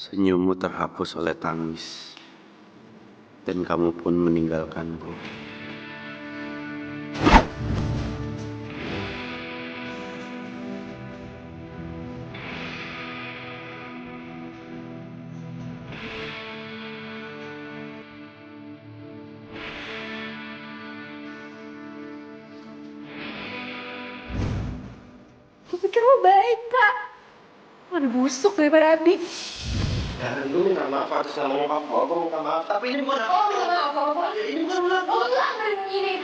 Senyummu terhapus oleh tangis, dan kamu pun meninggalkanku. Gue pikir lo baik, Kak. Lebih busuk daripada Abi. Ya, lu minta maaf atas nama nyokap gue minta maaf. Tapi ini bukan Oh, enggak apa-apa. Ini bukan ulah. Lo langgarin ini.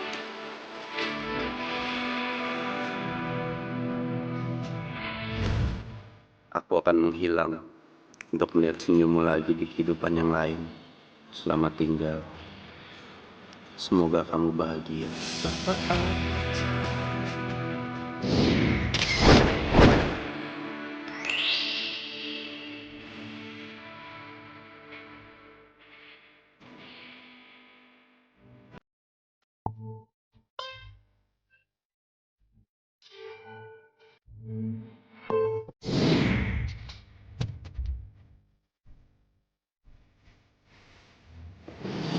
Aku akan menghilang untuk melihat senyummu lagi di kehidupan yang lain. Selamat tinggal. Semoga kamu bahagia.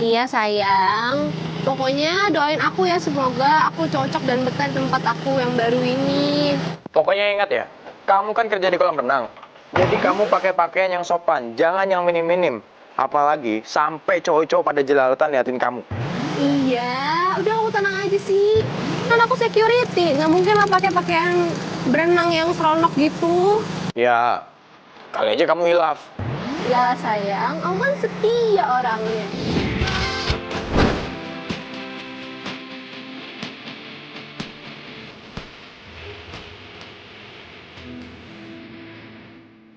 Iya sayang, pokoknya doain aku ya, semoga aku cocok dan betah di tempat aku yang baru ini. Pokoknya ingat ya, kamu kan kerja di kolam renang. Jadi kamu pakai pakaian yang sopan, jangan yang minim-minim. Apalagi sampai cowok-cowok pada jelalatan liatin kamu. Iya, udah kamu tenang aja sih. Kan aku security, nggak mungkin lah pakai pakaian berenang yang seronok gitu. Ya, kali aja kamu hilaf. Ya sayang, aku kan setia orangnya.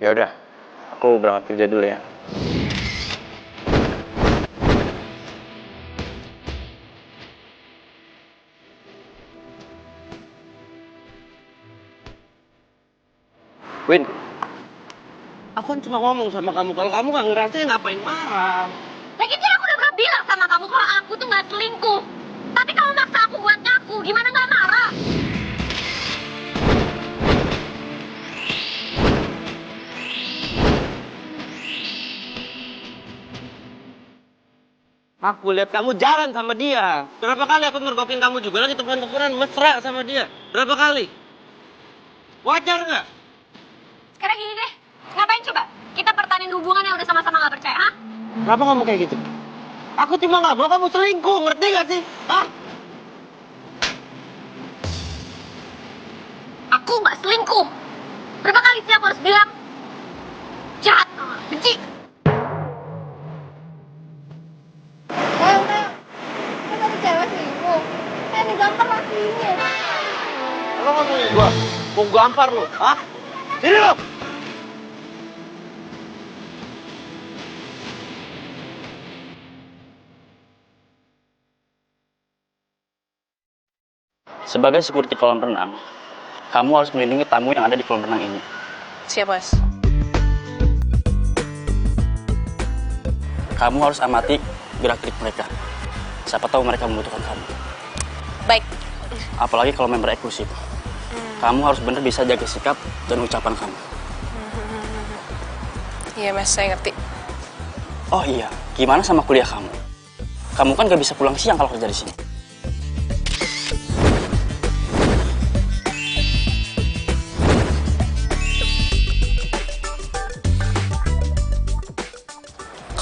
Ya udah, aku berangkat kerja dulu ya. Win, aku kan cuma ngomong sama kamu. Kalau kamu nggak ngerasa ya ngapain marah? Lagi kan aku udah pernah bilang sama kamu kalau aku tuh nggak selingkuh. Tapi kamu maksa aku buat ngaku, gimana nggak marah? Aku lihat kamu jalan sama dia. Berapa kali aku mergokin kamu juga lagi telepon-teleponan mesra sama dia. Berapa kali? Wajar nggak? Sekarang gini deh, ngapain coba? Kita pertahanin hubungan yang udah sama-sama nggak percaya, ha? Kenapa ngomong kayak gitu? Aku cuma nggak mau kamu selingkuh, ngerti nggak sih? Hah? Aku nggak selingkuh. Berapa kali sih aku harus bilang? Jahat, benci. Kan ada cewek selingkuh. Digampar lakinya. Lo ngomongin gua, mau gampar lo, hah? Sini lo! Sebagai security kolam renang, kamu harus melindungi tamu yang ada di kolam renang ini. Siap, Mas. Kamu harus amati gerak-gerik mereka. Siapa tahu mereka membutuhkan kamu. Baik. Apalagi kalau member eksklusif. Kamu harus benar bisa jaga sikap dan ucapan kamu. Iya, Mas, saya ngerti. Oh iya, gimana sama kuliah kamu? Kamu kan gak bisa pulang siang kalau kerja di sini.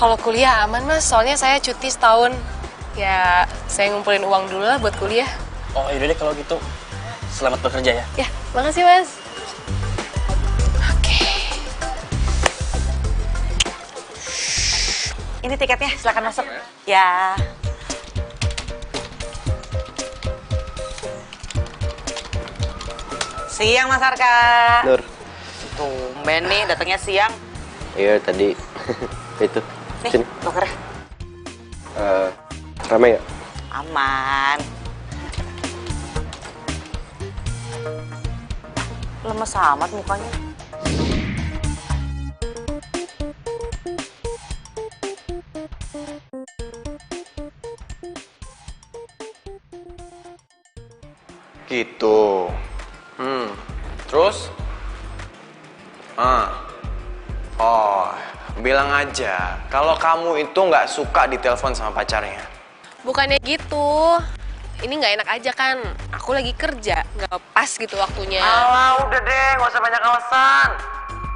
Kalau kuliah aman, Mas, soalnya saya cuti setahun. Ya, saya ngumpulin uang dulu lah buat kuliah. Oh yaudah deh kalau gitu. Selamat bekerja ya. Ya, makasih, Mas. Oke. Ini tiketnya, silakan masuk. Ya. Siang, Mas Arka. Nur. Tumben nih, datangnya siang. Iya tadi itu. Nih, Sini. lokernya. Ramai ya? Aman. Lemes amat mukanya. Gitu. Terus? Oh, Bilang aja kalau kamu itu nggak suka ditelepon sama pacarnya. Bukannya gitu. Ini nggak enak aja kan. Aku lagi kerja, nggak pas gitu waktunya. Alah, udah deh, nggak usah banyak alasan.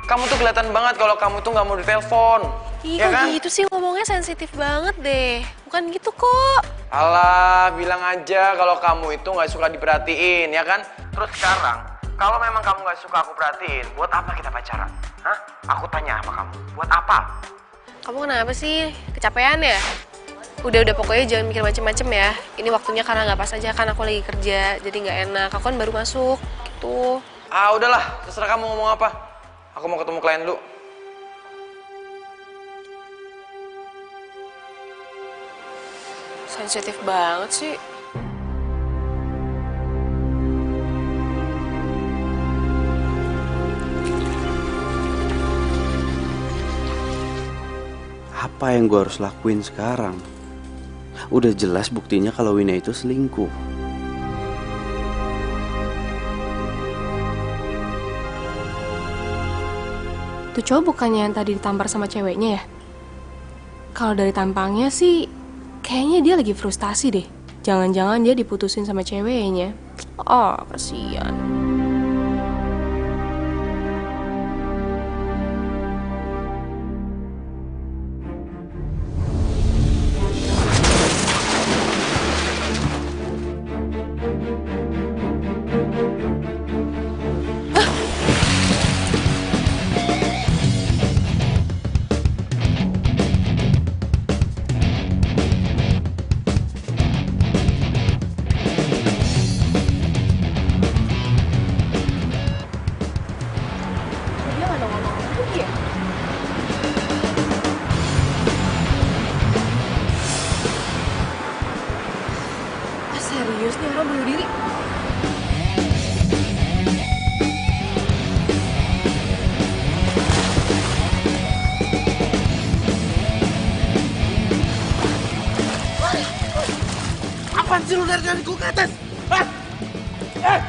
Kamu tuh kelihatan banget kalau kamu tuh nggak mau ditelepon. Ih, Ya kok kan? gitu sih ngomongnya sensitif banget deh. Bukan gitu kok. Alah, bilang aja kalau kamu itu nggak suka diperhatiin, ya kan? Terus sekarang, kalau memang kamu nggak suka aku perhatiin, buat apa kita pacaran? Hah? Aku tanya sama kamu, buat apa? Kamu kenapa sih? Kecapean ya? Udah pokoknya jangan mikir macem-macem ya. Ini waktunya karena nggak pas aja kan aku lagi kerja, jadi nggak enak. Aku kan baru masuk, gitu. Ah, udahlah, terserah kamu ngomong apa. Aku mau ketemu klien dulu. Sensitif banget sih. Apa yang gue harus lakuin sekarang? Udah jelas buktinya kalau Wina itu selingkuh. Tuh cowok bukannya yang tadi ditampar sama ceweknya ya? Kalau dari tampangnya sih, kayaknya dia lagi frustasi deh. Jangan-jangan dia diputusin sama ceweknya. Oh, kasihan. Dia nggak ngomong lagi ya? Ah, serius nih orang bunuh diri? Apaan sih lu dari ku ke atas? Hah? Eh!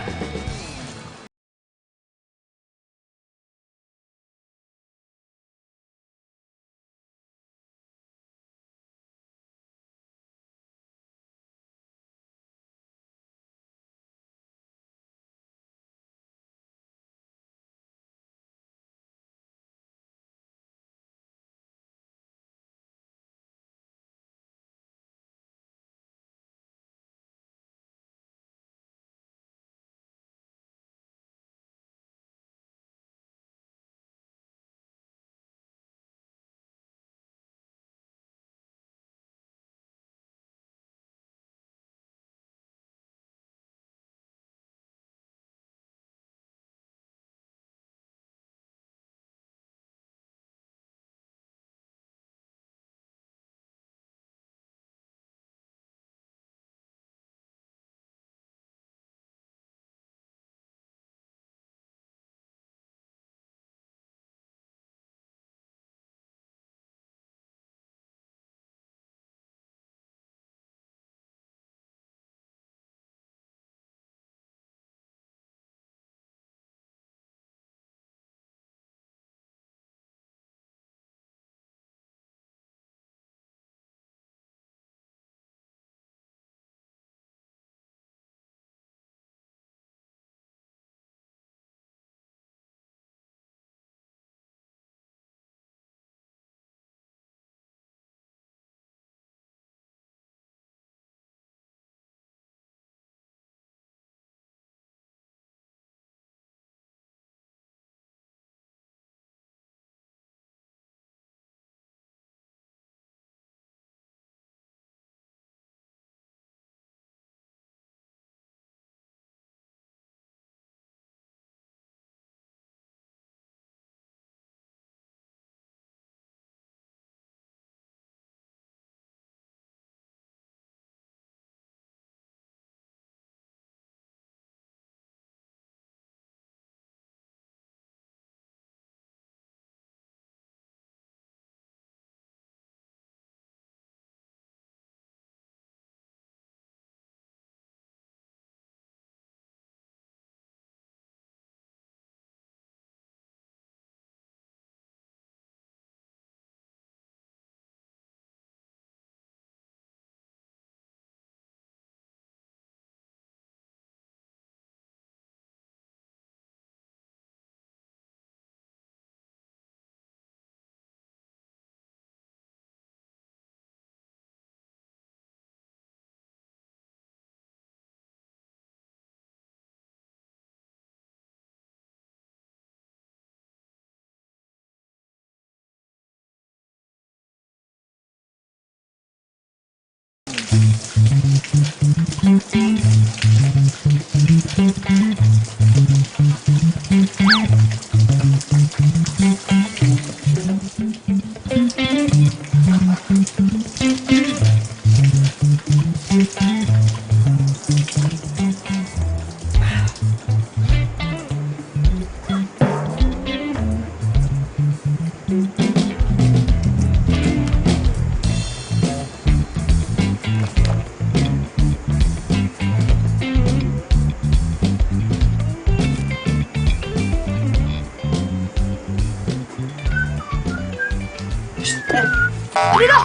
Aduh,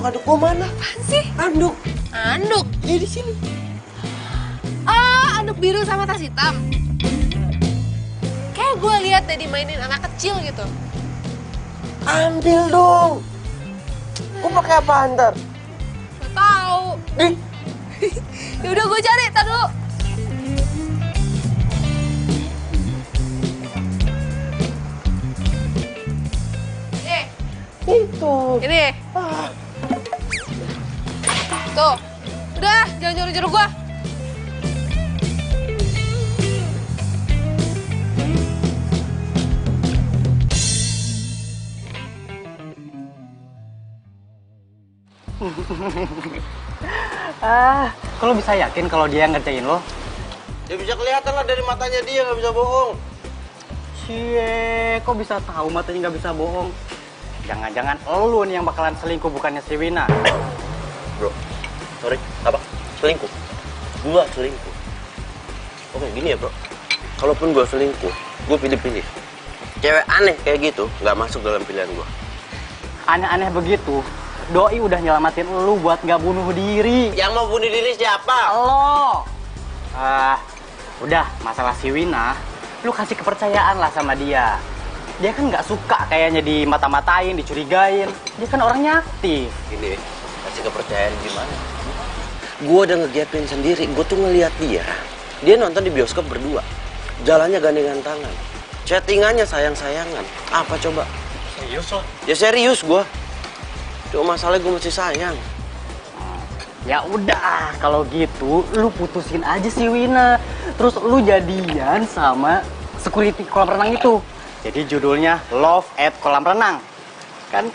Aduk gua mana? apaan sih? Anduk. Anduk. Ya di sini. Ah, anduk biru sama tas hitam. Kayak gue lihat deh dimainin anak kecil gitu. Ambil dong. Gua pakai apa ntar? Gak tahu. Ih, Ya udah gue cari, tar dulu. Nih, itu. ini. Tuh, udah jangan nyuruh-nyuruh gue. Kok lo bisa yakin kalau dia ngerjain lo? Ya bisa kelihatan lah dari matanya dia, nggak bisa bohong. Cie, kok bisa tahu matanya nggak bisa bohong? Jangan-jangan lo nih yang bakalan selingkuh bukannya si Wina. Bro, sorry, apa? Selingkuh? Gua selingkuh. Oke, gini ya bro. Kalaupun gua selingkuh, gua pilih-pilih. Cewek aneh kayak gitu, nggak masuk dalam pilihan gua. Aneh-aneh begitu, Doi udah nyelamatin lu buat nggak bunuh diri. Yang mau bunuh diri siapa? Lo. Udah, masalah si Wina, lu kasih kepercayaan lah sama dia. Dia kan nggak suka kayaknya dimata-matain, dicurigain. Dia kan orangnya aktif. Gini, kasih kepercayaan gimana? Gua udah ngegapin sendiri, gua tuh ngeliat dia. Dia nonton di bioskop berdua. Jalannya gandengan tangan. Chattingannya sayang-sayangan. Apa coba? Serius lo? Ya serius gua. Cuma masalahnya gua masih sayang. Ya udah, kalau gitu lu putusin aja si Wina. Terus lu jadian sama security kolam renang itu. Jadi judulnya Love at Kolam Renang. Kan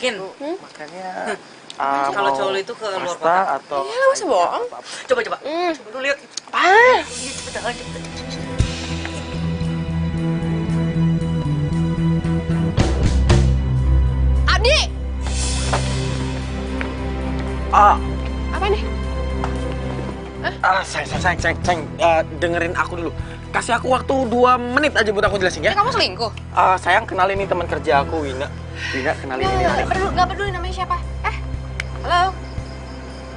Yakin? Makannya Kalau cowok lu itu ke luar pasta kota. atau Ya lah, masa bohong? Coba. Coba lu lihat. Apa? Cepet jangan cepet. Adi! Apa nih? sayang, dengerin aku dulu. Kasih aku waktu 2 menit aja buat aku jelasin ya. Kamu selingkuh? Sayang, kenalin ini teman kerja aku, Wina. Wina, kenalin ini adik. Gak peduli namanya siapa. Halo?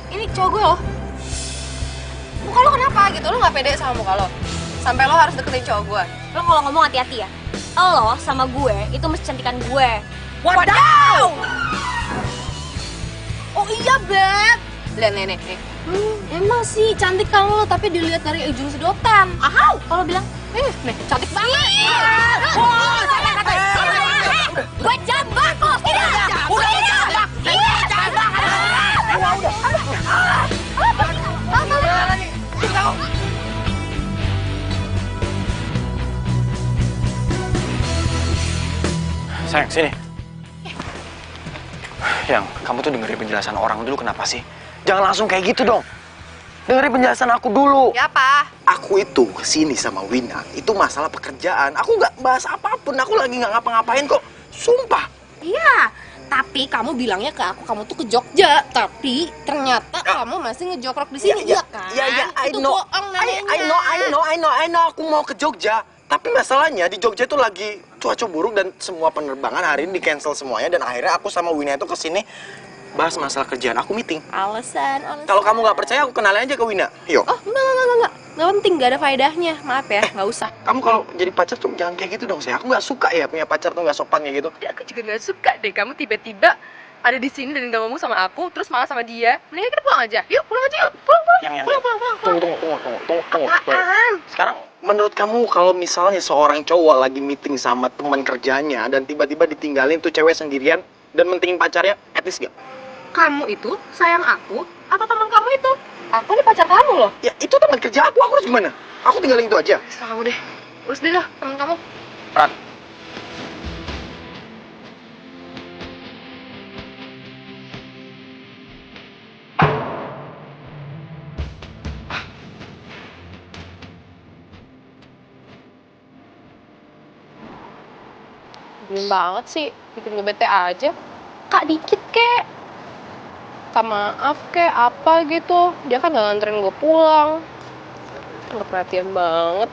Ini cowok gue loh. Muka lo kenapa gitu? Lo gak pede sama muka lo? Sampai lo harus deketin cowok gue. Lo kalau ngomong hati-hati ya. Lo sama gue itu mesti cantikan gue. Wadaw! Oh iya, Beb. Lihat nih. Emang sih cantik kan lo, tapi dilihat dari ujung sedotan. Ahau! Kalau bilang, Nih, cantik banget. gue jambak lo. Sayang, sini. Yang, kamu tuh dengerin penjelasan orang dulu kenapa sih? Jangan langsung kayak gitu dong. Dengerin penjelasan aku dulu. Ya apa? Aku itu kesini sama Wina, itu masalah pekerjaan. Aku nggak bahas apapun, aku lagi nggak ngapa-ngapain kok. Sumpah. Iya. Tapi kamu bilangnya ke aku kamu tuh ke Jogja, tapi ternyata kamu masih ngejokrok di sini, iya kan? Ya, I Itu know. bohong namanya. I know. Aku mau ke Jogja. Tapi masalahnya di Jogja itu lagi cuaca buruk dan semua penerbangan hari ini di-cancel semuanya. Dan akhirnya aku sama Wina itu kesini bahas masalah kerjaan. Aku meeting. Alasan. Kalau kamu nggak percaya, aku kenalin aja ke Wina. Yuk. Oh, enggak. Nggak penting, nggak ada faedahnya. Maaf ya, nggak usah. Kamu kalau jadi pacar tuh jangan kayak gitu dong, saya. Aku nggak suka ya punya pacar tuh nggak sopan kayak gitu. Aku juga nggak suka deh kamu tiba-tiba ada di sini dan nggak ngomong sama aku, terus malah sama dia. Mendingan kita pulang aja. Yuk, pulang aja yuk. Pulang. Tunggu. Sekarang menurut kamu kalau misalnya seorang cowok lagi meeting sama teman kerjanya dan tiba-tiba ditinggalin tuh cewek sendirian dan mentingin pacarnya, etis gak? Kamu itu sayang aku atau teman kamu itu? Aku nih pacar kamu loh. Ya itu teman kerja aku harus gimana? Aku tinggalin itu aja. Serah kamu deh. Urus deh lah teman kamu. Ran. Belum banget sih, bikin gue bete aja. Kak dikit kek. Minta maaf kek, apa gitu. Dia kan gak nganterin gue pulang. Gak perhatian banget.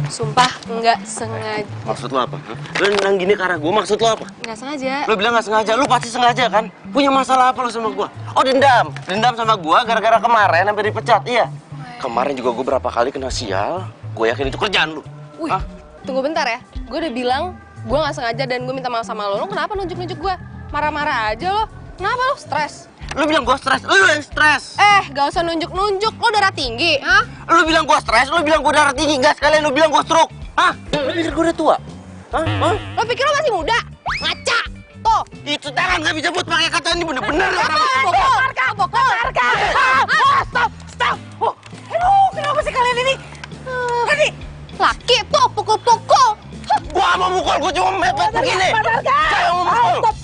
Sumpah, nggak sengaja. Maksud lo apa? Lo nendang gini karena gue, maksud lo apa? Nggak sengaja. Lo bilang nggak sengaja, lo pasti sengaja kan? Punya masalah apa lo sama gue? Oh dendam sama gue gara-gara kemarin hampir dipecat, iya? Kemarin juga gue berapa kali kena sial, gue yakin itu kerjaan lo. Wih, tunggu bentar ya. Gue udah bilang gue nggak sengaja dan gue minta maaf sama lo. Lo kenapa nunjuk-nunjuk gue? Marah-marah aja lo. Kenapa lo stres? Lo bilang gue stres, lo yang stres. Gak usah nunjuk-nunjuk. Lo darah tinggi, hah? Lo bilang gue stres, lo bilang gue darah tinggi, gak sekalian lo bilang gue stroke. Hah? Lo pikir gue udah tua? Hah? Lo pikir lo masih muda? Ngaca! Tuh! Itu tangan gak bisa buat pakai kata ini bener-bener orang. Bokol! Stop! Oh, aduh, kenapa sih kalian ini? Ini laki tuh pukul-pukul. Gua mau mukul, gua cuma mepet begini. Saya mau mukul.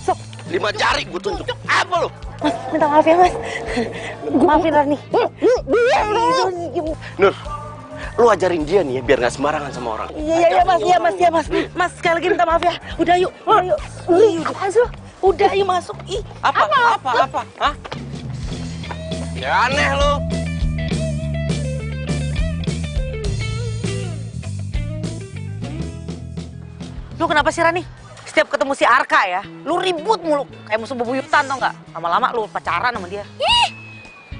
5 jari gua tunjuk. Apa lo? Mas, minta maaf ya mas. Maafin Rani. Nur, lu ajarin dia nih ya biar gak sembarangan sama orang. Iya mas. Mas sekali lagi minta maaf ya. Udah yuk. Apaan sih lo? Udah yuk masuk. Ih. Apa? Hah? Ya aneh lo. Lu kenapa sih Rani? Setiap ketemu si Arka ya, lu ribut mulu. Kayak musuh bebuyutan tau nggak? Lama-lama lu pacaran sama dia.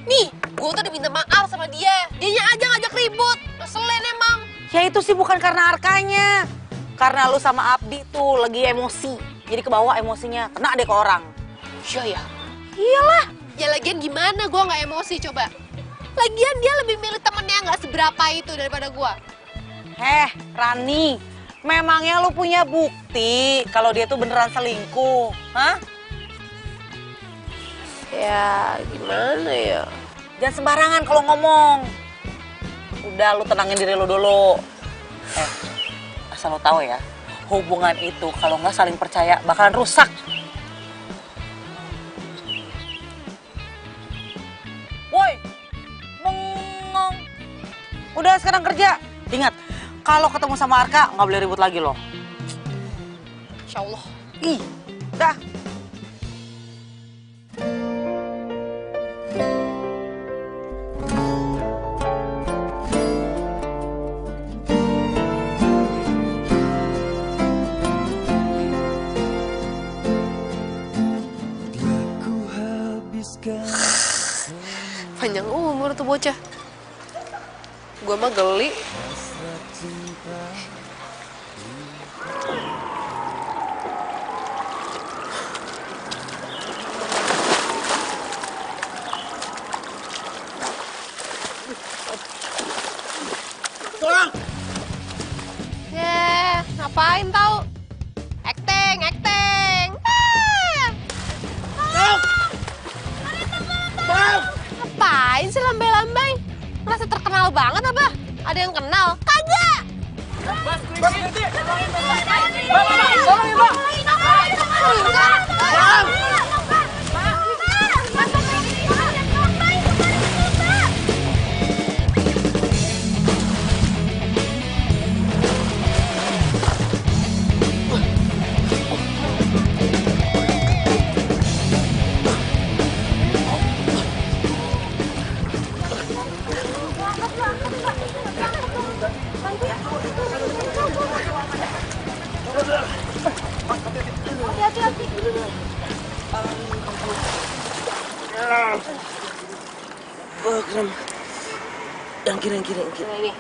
Nih, gue tuh udah minta maaf sama dia. Dianya aja ngajak ribut. Ngeselin emang. Ya itu sih bukan karena Arkanya. Karena lu sama Abdi tuh lagi emosi. Jadi kebawa emosinya, kena deh ke orang. Iya ya? Iyalah. Ya lagian gimana gue nggak emosi coba? Lagian dia lebih milih temennya nggak seberapa itu daripada gue. Rani, memangnya lu punya bukti kalau dia tuh beneran selingkuh? Hah? Ya gimana ya? Jangan sembarangan kalau ngomong. Udah, lu tenangin diri lu dulu. Asal lo tahu ya, hubungan itu kalau nggak saling percaya bakalan rusak. Woi, bengong. Udah sekarang kerja. Ingat, kalau ketemu sama Arka nggak boleh ribut lagi loh. Insya Allah. Ih, dah. Panjang umur tuh bocah. Gua mah geli. Ngapain tau? Acting. Ngapain sih lambai-lambai? Merasa terkenal banget apa? Ada yang kenal? Kagak! Oh, keren. Yang kiri. Ini.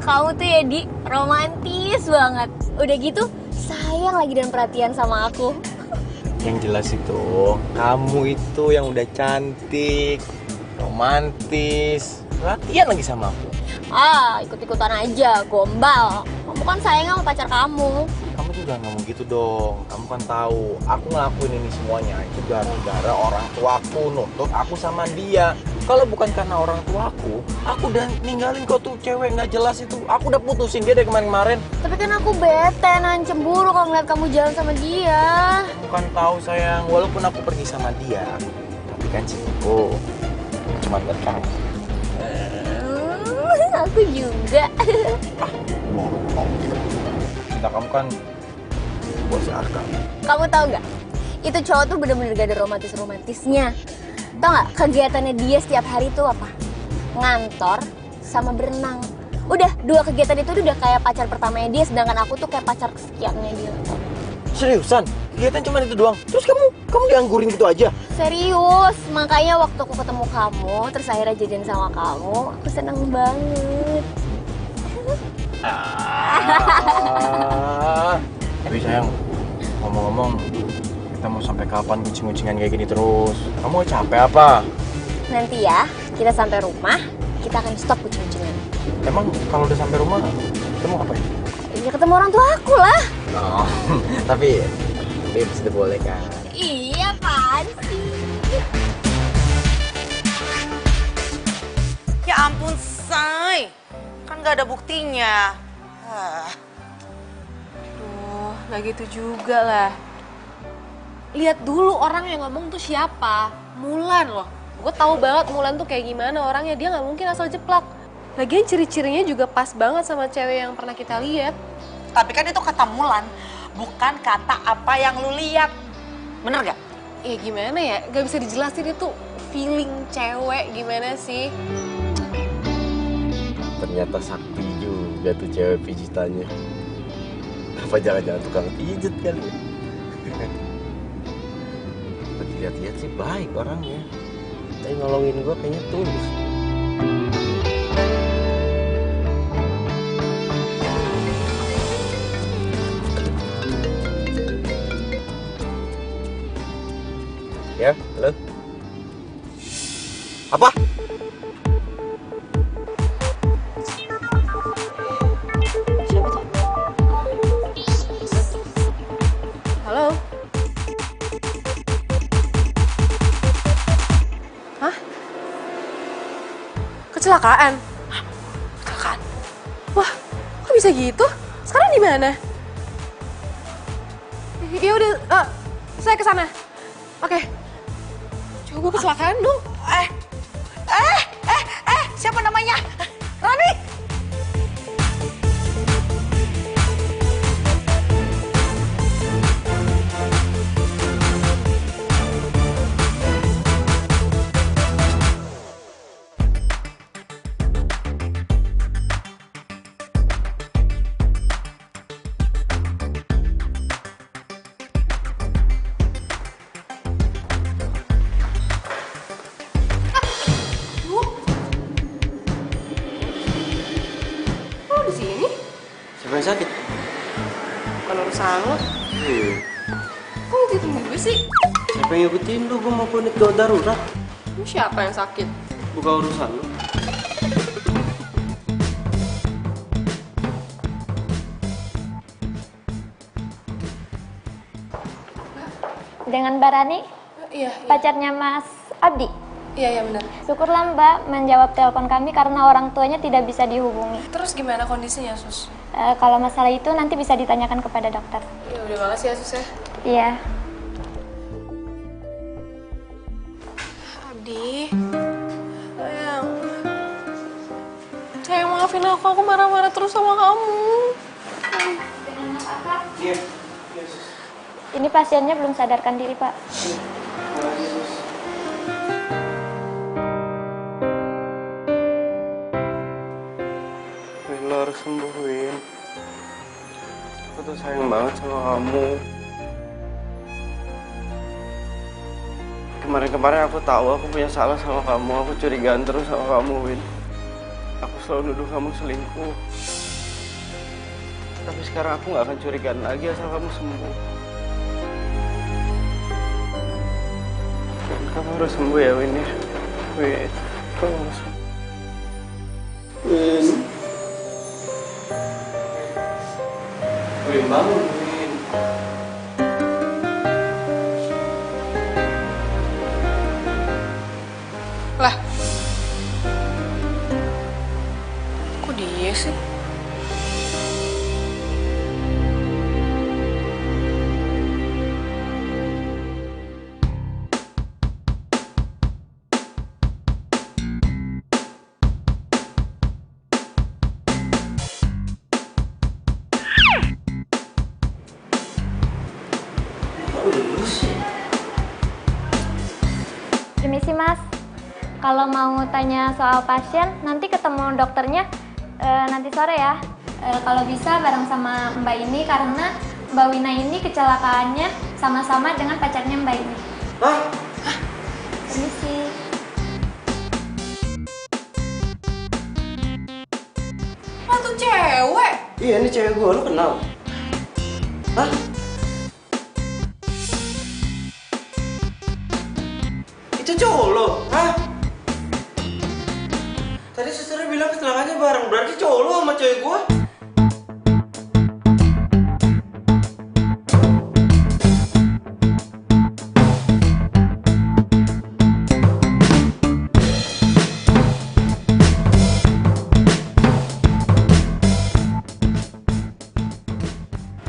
Kamu tuh ya, Di, romantis banget. Udah gitu, sayang lagi dan perhatian sama aku. Yang jelas itu, kamu itu yang udah cantik, romantis, perhatian lagi sama aku. Ah, ikut-ikutan aja, gombal. Kamu kan sayang sama pacar kamu. Kamu tuh jangan ngomong gitu dong. Kamu kan tahu, aku ngelakuin ini semuanya itu gara-gara orang tuaku nuntut aku sama dia. Kalau bukan karena orang tuaku, aku udah ninggalin kau tuh cewek nggak jelas itu. Aku udah putusin dia dari kemarin-kemarin. Tapi kan aku bete, cemburu kalau ngeliat kamu jalan sama dia. Aku kan tahu sayang, walaupun aku pergi sama dia, tapi kan cintaku cuma buat kamu. Aku juga. cinta kamu kan buat si Arka. Kamu tahu nggak? Itu cowok tuh bener-bener gak ada romantis-romantisnya. Tau nggak kegiatannya dia setiap hari tuh apa? Ngantor sama berenang. Udah, 2 kegiatan itu udah kayak pacar pertamanya dia, sedangkan aku tuh kayak pacar kesekiannya dia. Seriusan? Kegiatan cuma itu doang? Terus kamu dianggurin gitu aja? Serius, makanya waktu aku ketemu kamu, terus akhirnya jadian sama kamu, aku seneng banget. Tapi sayang, ngomong-ngomong, kita mau sampai kapan kucing-kucingan kayak gini terus? Kamu capek apa? Nanti ya, kita sampai rumah, kita akan stop kucing-kucingan. Emang kalau udah sampai rumah, kita mau ngapain? Ya ketemu orang tua aku lah. Oh, tapi sudah boleh kan? Iya, apaan sih? Ya ampun, Say. Kan gak ada buktinya. Duh, nggak gitu juga lah. Lihat dulu orang yang ngomong tuh siapa. Mulan loh. Gue tahu banget Mulan tuh kayak gimana orangnya. Dia nggak mungkin asal jeplak. Lagian ciri-cirinya juga pas banget sama cewek yang pernah kita lihat. Tapi kan itu kata Mulan, bukan kata apa yang lu lihat. Bener gak? Ya gimana ya, gak bisa dijelasin itu feeling cewek gimana sih. Ternyata sakti juga tuh cewek pijitannya. Apa jangan-jangan tukang pijet kali ya? Lihat-lihat sih baik orangnya. Tapi nolongin gue kayaknya tulus. Ya, halo? Apa? Siapa tuh? Halo? Hah? Kecelakaan? Kecelakaan. Wah, kok bisa gitu? Sekarang di mana? Ya udah, saya ke sana. Oke. Coba kecelakaan dong. Siapa namanya? Rani? Kok di sini? Siapa yang sakit? Bukan urusan lo. Kok ngikutin gue sih? Siapa yang ngikutin lu? Gue mau connect gawat darurat. Lu siapa yang sakit? Bukan urusan lu. Dengan Mbak Rani, Iya, pacarnya Mas Abdi. iya benar. Syukurlah Mbak menjawab telepon kami karena orang tuanya tidak bisa dihubungi. Terus gimana kondisinya, Sus? Kalau masalah itu nanti bisa ditanyakan kepada dokter. Ya udah makasih ya, Sus ya. Iya. Abdi. Sayang maafin aku marah-marah terus sama kamu. Ini pasiennya belum sadarkan diri, Pak. Win, lo harus sembuh, Win. Aku tuh sayang banget sama kamu. Kemarin-kemarin aku tahu aku punya salah sama kamu. Aku curigaan terus sama kamu, Win. Aku selalu nuduh kamu selingkuh. Tapi sekarang aku gak akan curigaan lagi asal kamu sembuh. Kamu harus sembuh ya, Win ya. Win, kamu harus sembuh. Win. Win, bangun, Win. Lah. Kok dia sih? Mas. Kalau mau tanya soal pasien, nanti ketemu dokternya nanti sore ya. Kalau bisa bareng sama Mbak ini karena Mbak Wina ini kecelakaannya sama-sama dengan pacarnya Mbak ini. Hah? Permisi. Lah tuh cewek. Iya, ini cewek gue, lu kenal? Hah? Itu cowok lo? Hah? Tadi susternya bilang kecelakaannya bareng, berarti cowok lo sama cewek gue?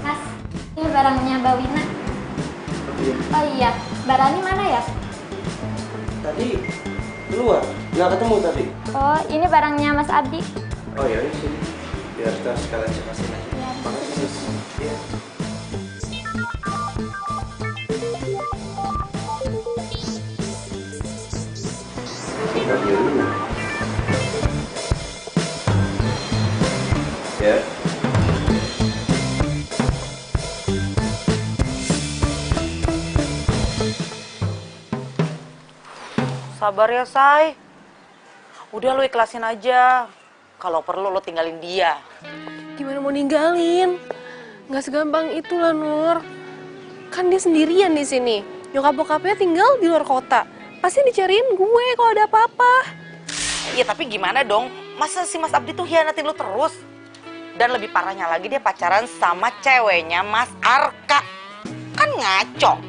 Mas, ini barangnya Mbak Wina. Oh iya, Mbak Rani mana ya? Tadi keluar, nggak ketemu tadi. Oh, ini barangnya Mas Abdi. Oh ya, ini sini. Biar kita sekalian cekasin aja. Iya. Makasih, sis. Iya. Tinggal dia dulu. Ya. Sabar ya, Say. Udah lu ikhlasin aja. Kalau perlu lu tinggalin dia. Gimana mau ninggalin? Nggak segampang itulah, Nur. Kan dia sendirian di sini. Nyokap bokapnya tinggal di luar kota. Pasti dicariin gue kalau ada apa-apa. Iya, tapi gimana dong? Masa si Mas Abdi tuh hianatin lu terus? Dan lebih parahnya lagi dia pacaran sama ceweknya Mas Arka. Kan ngaco.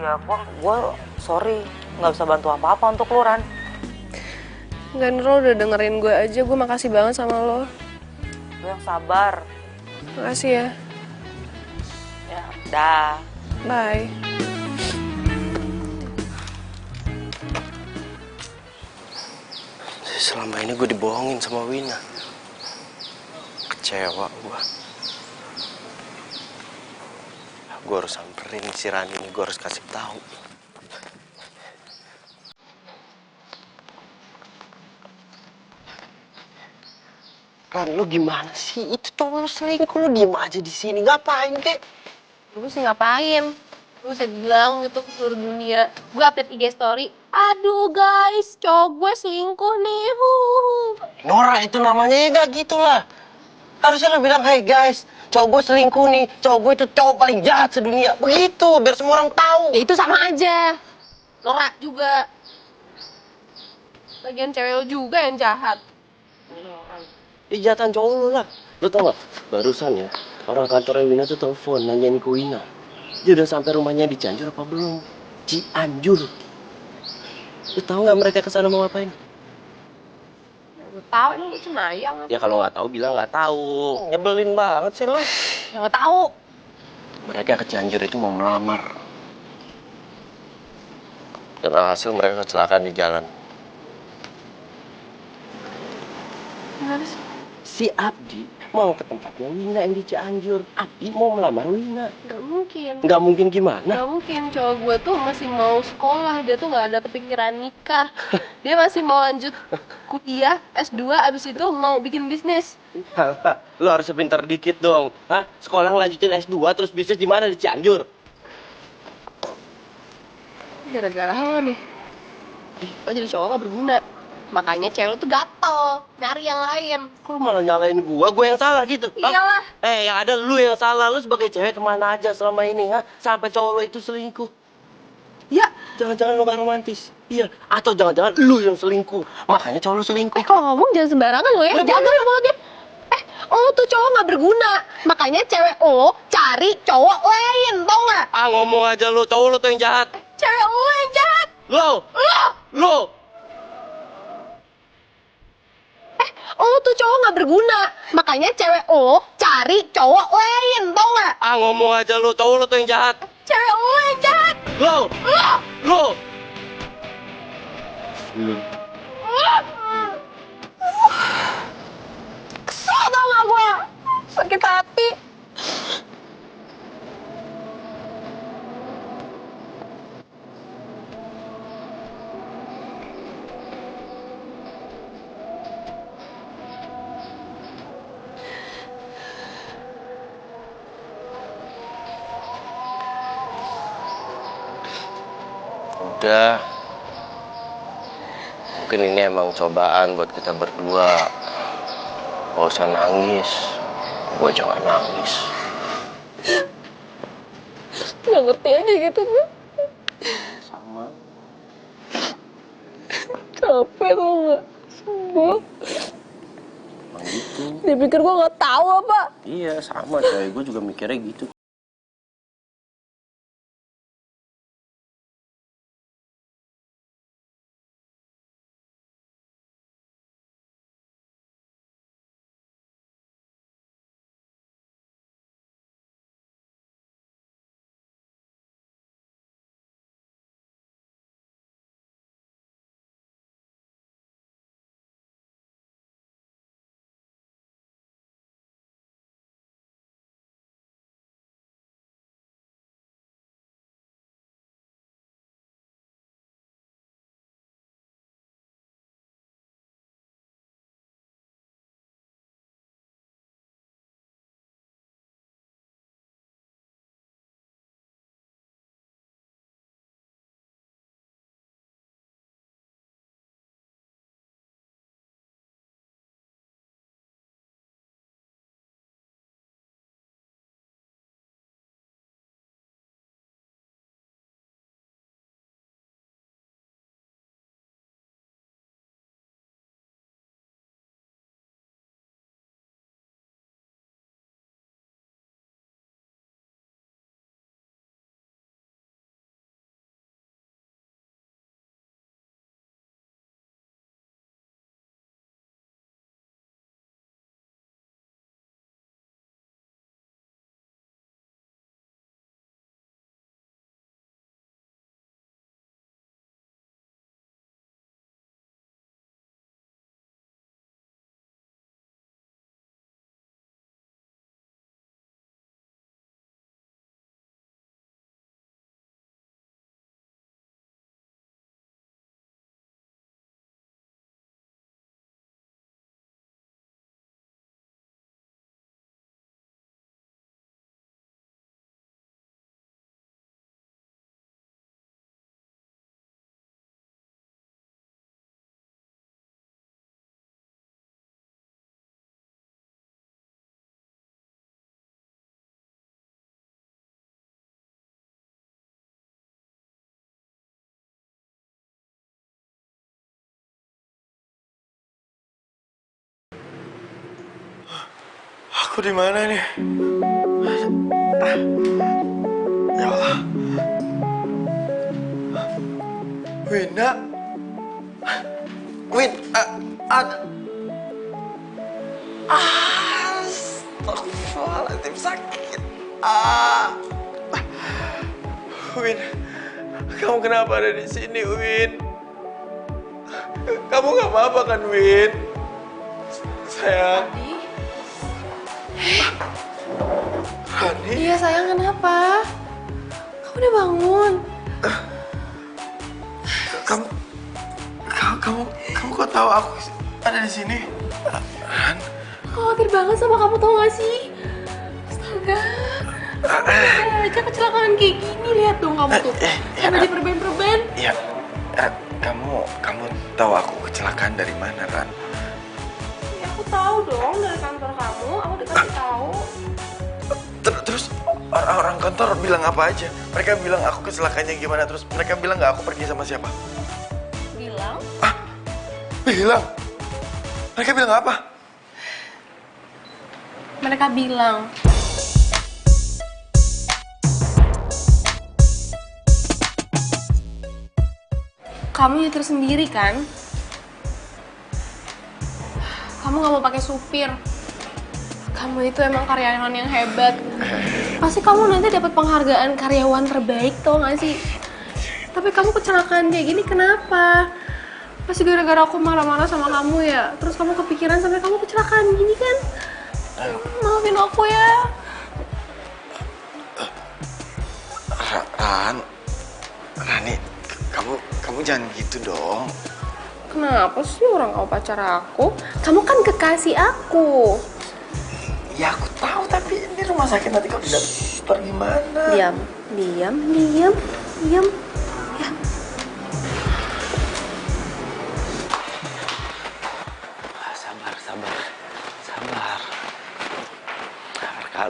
Ya, gua sorry. Nggak bisa bantu apa-apa untuk lu, Ran. Enggak, Nur, lo udah dengerin gue aja. Gue makasih banget sama lo. Lu yang sabar. Makasih ya. Ya, dah. Bye. Selama ini gue dibohongin sama Wina. Kecewa gue. Gue harus samperin si Rani ini, gue harus kasih tahu. Ran, lu gimana sih? Itu cowok lu selingkuh, lu diem aja di sini. Ngapain, kek? Gue sih ngapain? Gue bisa bilang gitu ke seluruh dunia. Gue update IG story. Aduh guys, cowok gue selingkuh nih. Nora, itu namanya ya gak gitu lah. Harusnya lu bilang, hey guys, cowok gue selingkuh nih. Cowok gue itu cowok paling jahat sedunia. Begitu, biar semua orang tahu. Ya itu sama aja. Norak juga. Lagian cewek lo juga yang jahat. Ijatan cowok lu lah. Lu tau gak? Barusan ya, orang kantornya Wina tuh telepon nanyain ke Wina. Dia udah sampai rumahnya di Cianjur apa belum? Cianjur. Lu tau gak mereka kesana mau ngapain? Gue tau ini lu cenayang. Ya kalau nggak tahu bilang nggak tahu. Nyebelin banget sih lo. Ya nggak tahu. Mereka ke Cianjur itu mau melamar. Dan hasil mereka kecelakaan di jalan. Gimana sih? Si Abdi mau ke tempatnya Wina yang di Cianjur. Abdi mau melamar Wina. Gak mungkin. Nggak mungkin gimana? Gak mungkin, cowok gue tuh masih mau sekolah. Dia tuh gak ada kepikiran nikah. Dia masih mau lanjut kuliah, S2, abis itu mau bikin bisnis. Lo harus pintar dikit dong. Hah? Sekolah ngelanjutin S2 terus bisnis di mana? Di Cianjur. Gara-gara lo nih. Lo jadi cowok gak berguna. Makanya cewek tuh gatel, nyari yang lain. Kok malah nyalain gua yang salah gitu? Iyalah. Yang ada lu yang salah. Lu sebagai cewek kemana aja selama ini, ha? Sampai cowok lo itu selingkuh. Ya, Jangan-jangan lu gak romantis. Iya, atau jangan-jangan lu yang selingkuh. Makanya cowok lu selingkuh. kalau ngomong jangan sembarangan lo ya. Jaga mulutnya. Lo tuh cowok gak berguna. Makanya cewek lo cari cowok lain, tau gak? Ngomong aja lu, cowok lu tuh yang jahat. Cewek lo yang jahat. Lu. Lo tuh cowok gak berguna. Makanya cewek lo cari cowok lain, tau gak? Ngomong aja lu, cowok lu tuh yang jahat. Cewek lo yang jahat. Lu. Kesel tau gak gue? Sakit hati. udah. Mungkin ini emang cobaan buat kita berdua. Gak usah nangis. Gue jangan nangis. Nggak ngerti aja gitu, Bu. Sama. Capek tau nggak? Sumpah. Emang gitu. Dia pikir gue nggak tahu apa. Iya, sama coy. Gue juga mikirnya gitu. Aku di mana nih? Ya Allah. Wina. Ada. Astagfirullahaladzim, sakit. Win, kamu kenapa ada di sini, Win? Kamu nggak apa-apa kan, Win? Sayang. Rani? Iya sayang, kenapa? Kamu udah bangun? Kamu kok tahu aku ada di sini? Ran? Khawatir banget sama kamu, tau gak sih? Astaga. Aja kecelakaan kayak gini, lihat dong kamu tuh. Sampai diperben-perben. Iya. Kamu tahu aku kecelakaan dari mana, Ran? Ya aku tahu dong dari kantor kamu, aku dikasih tahu. Terus orang kantor bilang apa aja? Mereka bilang aku kecelakaannya gimana? Terus mereka bilang nggak aku pergi sama siapa? Bilang? Bilang? Mereka bilang apa? Mereka bilang kamu nyetir sendiri kan? Kamu nggak mau pakai supir. Kamu itu emang karyawan yang hebat. Pasti kamu nanti dapat penghargaan karyawan terbaik, tau gak sih? Tapi kamu kecelakaan kayak gini kenapa? Pasti gara-gara aku marah-marah sama kamu ya. Terus kamu kepikiran sampai kamu kecelakaan gini kan? Maafin aku ya. Rani, kamu jangan gitu dong. Kenapa sih orang kamu pacar aku? Kamu kan kekasih aku. Ya aku tahu, tapi ini rumah sakit, nanti kalau tidak gimana? Diam. Ya.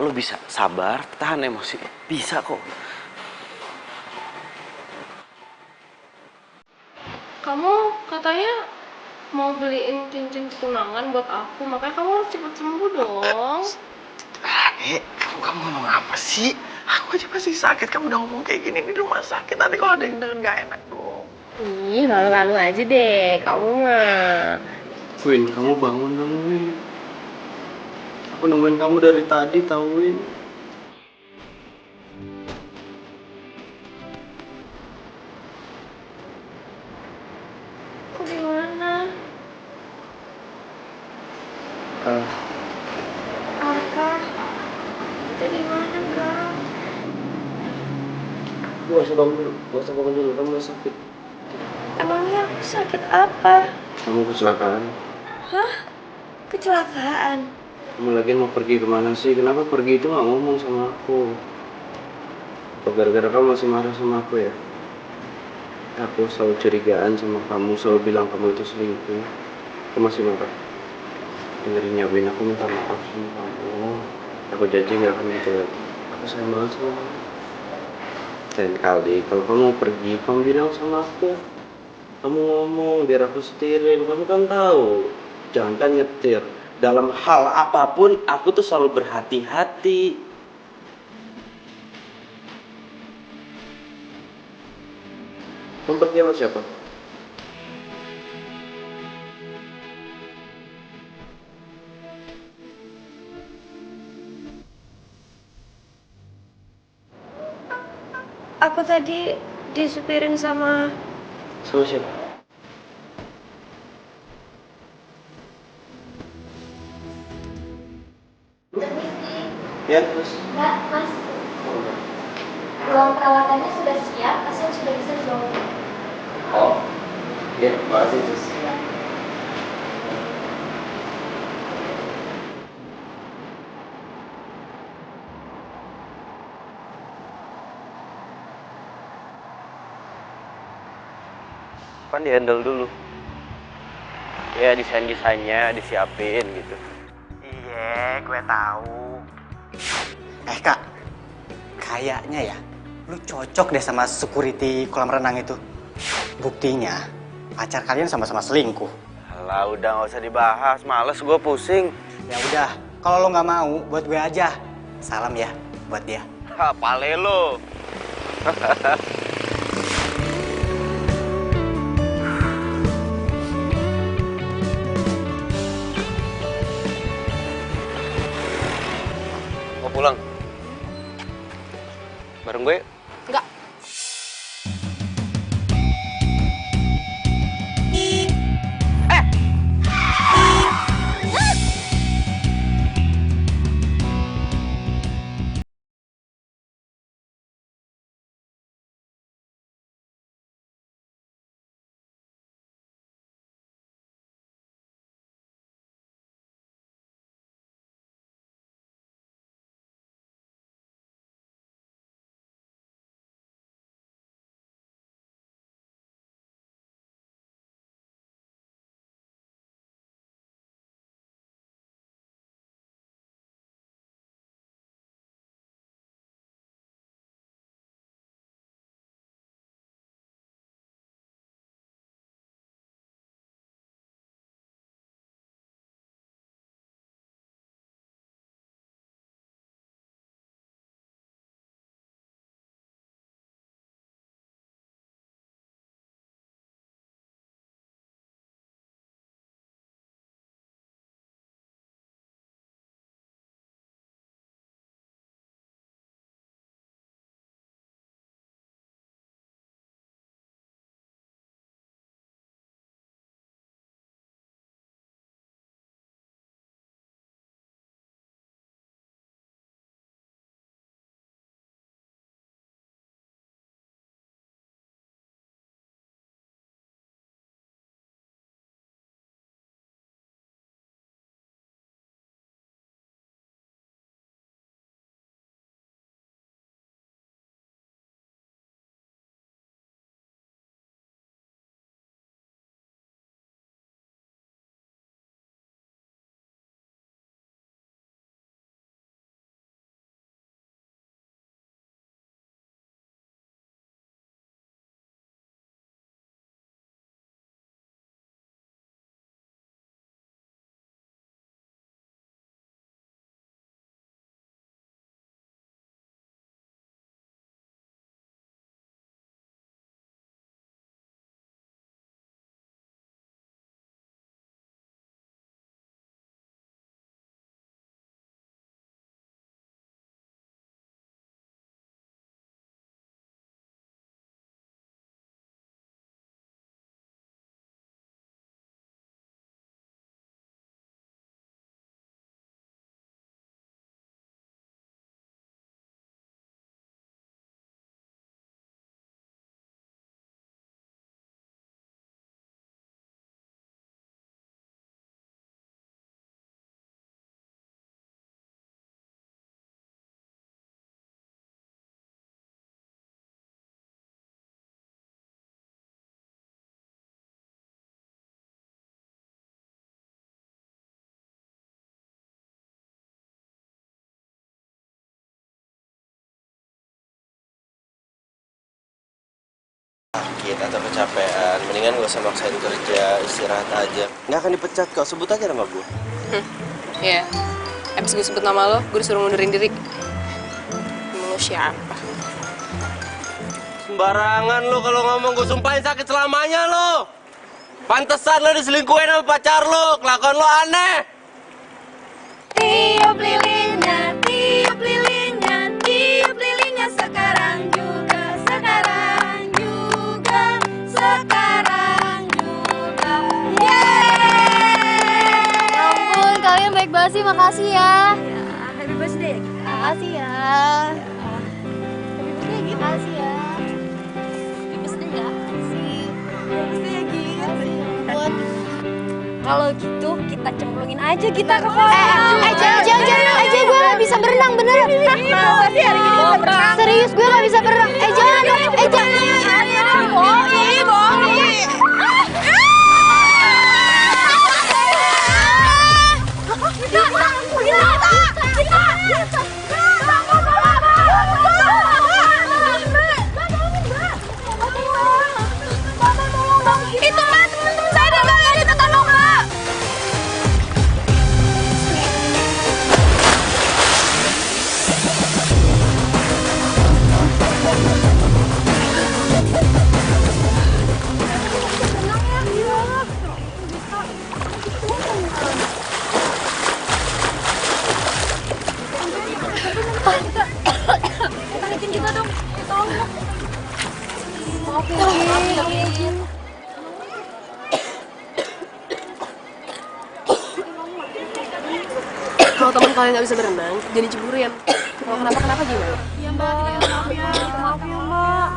lu bisa sabar, tahan emosi. Bisa kok. Kamu katanya mau beliin cincin tunangan buat aku, makanya kamu harus cepet sembuh dong. Kamu ngomong apa sih? Aku aja masih sakit, kamu udah ngomong kayak gini di rumah sakit. Nanti kalau ada yang denger gak enak dong. Ih, lalu-lalu aja deh, kamu mah. Win, kamu bangun dong, Win. Aku nungguin kamu dari tadi, tau, Win. Aku di mana? Arka, kita di mana, Kak? Gak usah bangun dulu, kamu gak sakit. Emangnya aku sakit apa? Kamu kecelakaan. Hah? Kecelakaan? Kamu lagi mau pergi kemana sih? Kenapa pergi itu gak ngomong sama aku? Apa gara-gara kamu masih marah sama aku ya? Aku selalu curigaan sama kamu, selalu bilang kamu itu selingkuh. Aku masih marah. Dengerin ya, Win, aku minta maaf sama kamu. Aku janji gak akan gitu lagi. Aku sayang banget sama kamu. Lain kali, kalau kamu mau pergi, kamu bilang sama aku. Kamu ngomong, biar aku setirin. Kamu kan tahu, jangan kan nyetir. Dalam hal apapun, aku tuh selalu berhati-hati. Kamu pergi sama siapa? Aku tadi disupirin sama... Sama siapa? Ya, terus? Enggak, Mas. Ruang perawatannya sudah siap, pasien sudah bisa dibawa. Oh, ya, makasih, terus. Kan di-handle dulu. Ya desainnya disiapin gitu. Iya, gue tahu. Kak, kayaknya ya, lu cocok deh sama security kolam renang itu. Buktinya, pacar kalian sama-sama selingkuh. Alah, udah nggak usah dibahas, males gue pusing. Ya udah, kalau lo nggak mau, buat gue aja. Salam ya, buat dia. Pale lo. Mau pulang? Bareng gue yuk. Enggak, sakit atau kecapean, mendingan gak usah maksain kerja, istirahat aja. Nggak akan dipecat kok, sebut aja nama gue. Iya. Abis gue sebut nama lo, gue disuruh mundurin diri. Emang lo siapa? Sembarangan lo kalau ngomong, gue sumpahin sakit selamanya lo. Pantesan lo diselingkuhin sama pacar lo, kelakuan lo aneh. Tiup lilinnya, tiup lilinnya, tiup lilinnya sekarang juga, sekarang juga, sekarang juga. Yeay! Ya ampun, kalian baik banget sih, makasih ya. Happy birthday. Makasih ya. Happy birthday ya, makasih ya. Happy birthday ya. Makasih. Happy birthday ya, Gi. Kalau gitu kita cemplungin aja kita ke kolam. Jangan, gue gak bisa berenang beneran. Serius gue gak bisa berenang. Jangan dong, jangan. Bohong. Itu mah temen-temen saya dan gak kita tolong, Mbak. Tarikin juga dong, tolong dong. Maafin. Kalau teman kalian nggak bisa berenang, jangan diceburin. Kalau kenapa gimana? Iya Mbak, maaf ya Mbak.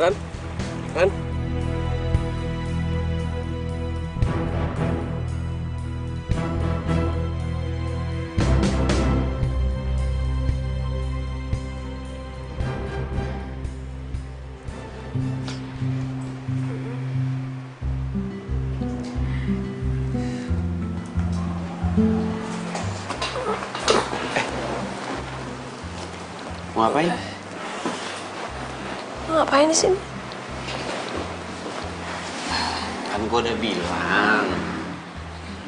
Ran. Mau ngapain? Lo ngapain di sini? Kan gue udah bilang,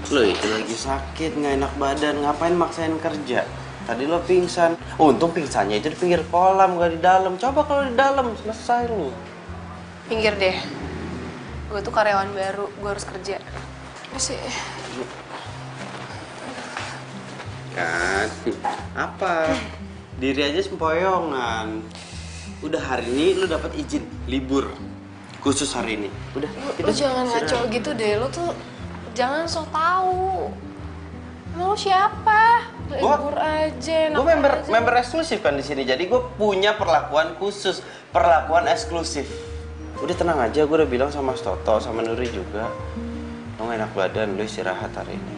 lo itu lagi sakit, nggak enak badan, ngapain maksain kerja? Tadi lo pingsan. Untung pingsannya itu di pinggir kolam, gak di dalam. Coba kalau di dalam, selesai lo. Pinggir deh. Gue tuh karyawan baru, gue harus kerja. Masih. Kan? Apa? Diri aja sempoyongan. Udah hari ini lo dapat izin libur khusus hari ini. Udah. Lo jangan ngaco gitu deh. Lo tuh jangan sok tahu. Emang lo siapa? Libur aja. Gue member eksklusif kan di sini. Jadi gue punya perlakuan khusus, perlakuan eksklusif. Udah tenang aja. Gue udah bilang sama Toto, sama Nuri juga. Lo gak enak badan, lo istirahat hari ini.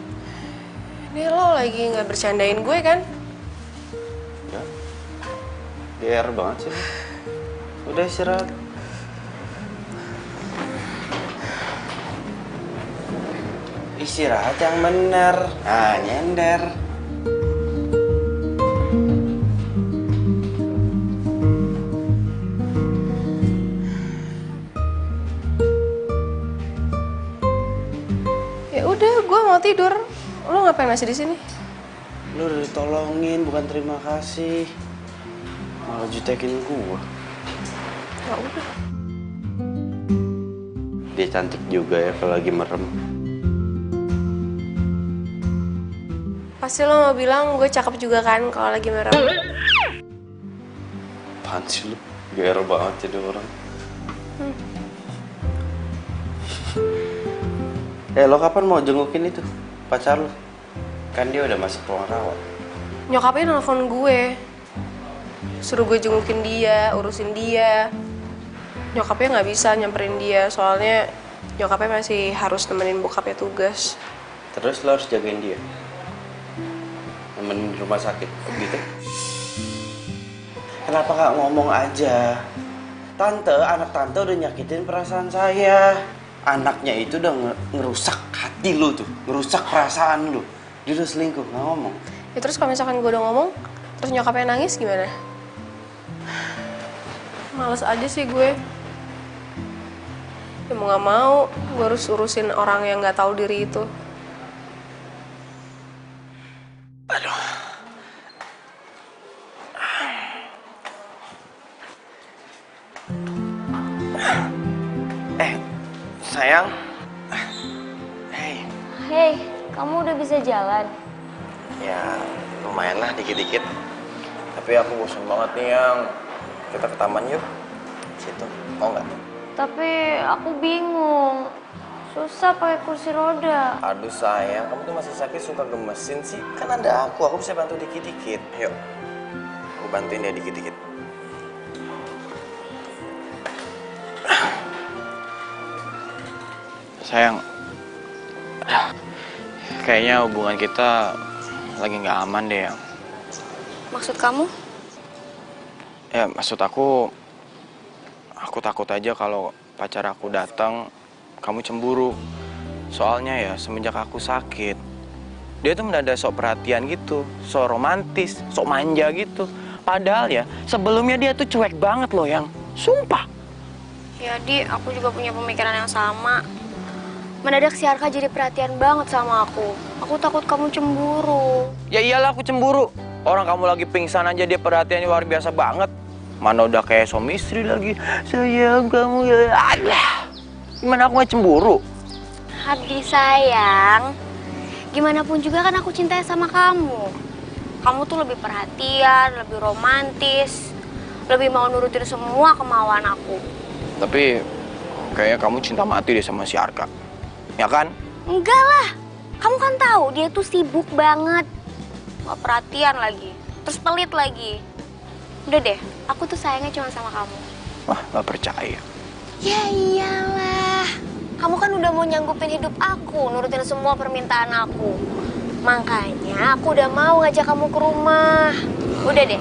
Ini lo lagi nggak bercandain gue kan? Ya, GR banget sih. Udah istirahat. Istirahat yang bener. Nah, nyender. Ya udah, gue mau tidur. Lo ngapain masih di sini? Lu udah ditolongin, bukan terima kasih. Malah jutekin gua. Ya udah. Dia cantik juga ya kalau lagi merem. Pasti lo mau bilang gue cakep juga kan kalau lagi merem. Apaan sih lu? GR banget jadi orang. Lo kapan mau jengukin itu? Pacar lu? Kan dia udah masuk ruang rawat. Nyokapnya nelfon gue. Suruh gue jengukin dia, urusin dia. Nyokapnya nggak bisa nyamperin dia, soalnya nyokapnya masih harus nemenin bokapnya tugas. Terus lo harus jagain dia? nemenin di rumah sakit gitu. Kenapa nggak ngomong aja? Tante, anak tante udah nyakitin perasaan saya. Anaknya itu udah ngerusak hati lu tuh, ngerusak perasaan lu. Dia udah selingkuh, nggak ngomong. Ya terus kalau misalkan gue udah ngomong, terus nyokapnya nangis gimana? Males aja sih gue. Ya mau nggak mau, gue harus urusin orang yang nggak tahu diri itu. Aduh. Sayang. Hei, kamu udah bisa jalan? Ya, lumayan lah dikit-dikit. Tapi aku bosan banget nih yang kita ke taman yuk. Situ, mau nggak? Tapi aku bingung. Susah pakai kursi roda. Aduh sayang, kamu tuh masih sakit suka gemesin sih. Kan ada aku bisa bantu dikit-dikit. Yuk, aku bantuin dia dikit-dikit. Sayang, kayaknya hubungan kita lagi nggak aman deh, yang. Maksud kamu? Ya, maksud aku takut aja kalau pacar aku datang, kamu cemburu. Soalnya ya, semenjak aku sakit, dia tuh mendadak sok perhatian gitu, sok romantis, sok manja gitu. Padahal ya, sebelumnya dia tuh cuek banget loh, yang. Sumpah. Ya, Di, aku juga punya pemikiran yang sama. Mendadak si Arka jadi perhatian banget sama aku. Aku takut kamu cemburu. Ya iyalah aku cemburu. Orang kamu lagi pingsan aja dia perhatiannya luar biasa banget. Mana udah kayak suami istri lagi. Sayang kamu ya. Alah. Gimana aku gak cemburu? Hadi sayang. Gimana pun juga kan aku cinta sama kamu. Kamu tuh lebih perhatian, lebih romantis. Lebih mau nurutin semua kemauan aku. Tapi kayaknya kamu cinta mati deh sama si Arka. Ya kan? Enggak lah. Kamu kan tahu dia tuh sibuk banget. Gak perhatian lagi. Terus pelit lagi. Udah deh, aku tuh sayangnya cuma sama kamu. Wah, gak percaya. Ya iyalah. Kamu kan udah mau nyanggupin hidup aku, nurutin semua permintaan aku. Makanya aku udah mau ngajak kamu ke rumah. Udah deh.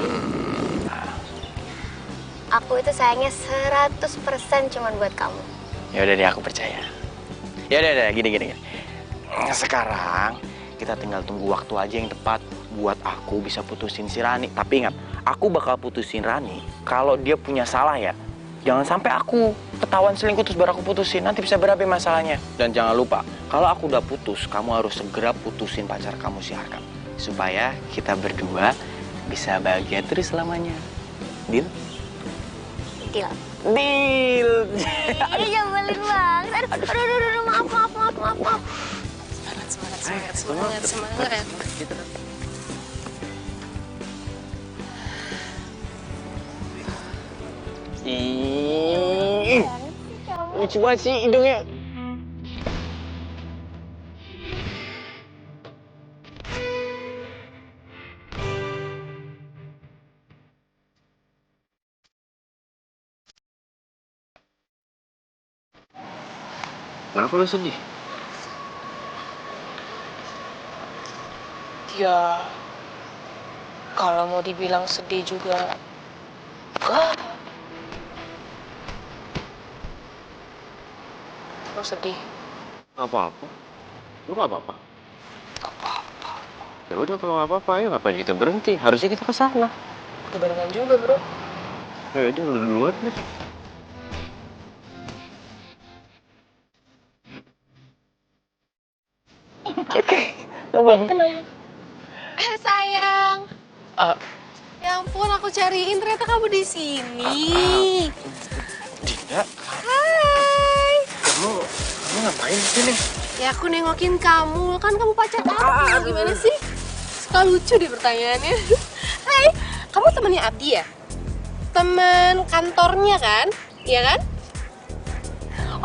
Aku itu sayangnya 100% cuma buat kamu. Ya udah deh, aku percaya. Ya udah gini. Sekarang kita tinggal tunggu waktu aja yang tepat buat aku bisa putusin si Rani. Tapi ingat, aku bakal putusin Rani kalau dia punya salah ya. Jangan sampai aku ketahuan selingkuh terus baru aku putusin. Nanti bisa berabe masalahnya. Dan jangan lupa, kalau aku udah putus, kamu harus segera putusin pacar kamu si Arka. Supaya kita berdua bisa bahagia terus selamanya. Deal? Deal. Deal. Ini nyebelin banget. Aduh, maaf. Semangat. Ih, lucu banget sih hidungnya. Kenapa lo sedih? Ya, kalau mau dibilang sedih juga enggak. Lo sedih? Gak apa-apa. Lo gak apa-apa? Gak apa-apa. Ya udah kalau gak apa-apa, ayo ngapain kita berhenti? Harusnya kita kesana. Udah barengan juga, bro. Ya udah, lo duluan deh. Tenang. Sayang. Ya ampun, aku cariin ternyata kamu di sini. Dinda, Hai. kamu ngapain di sini? Ya aku nengokin kamu, kan kamu pacar aku. Gimana sih? Suka lucu deh pertanyaannya. Hai, kamu temennya Abdi ya? Temen kantornya kan? Iya kan?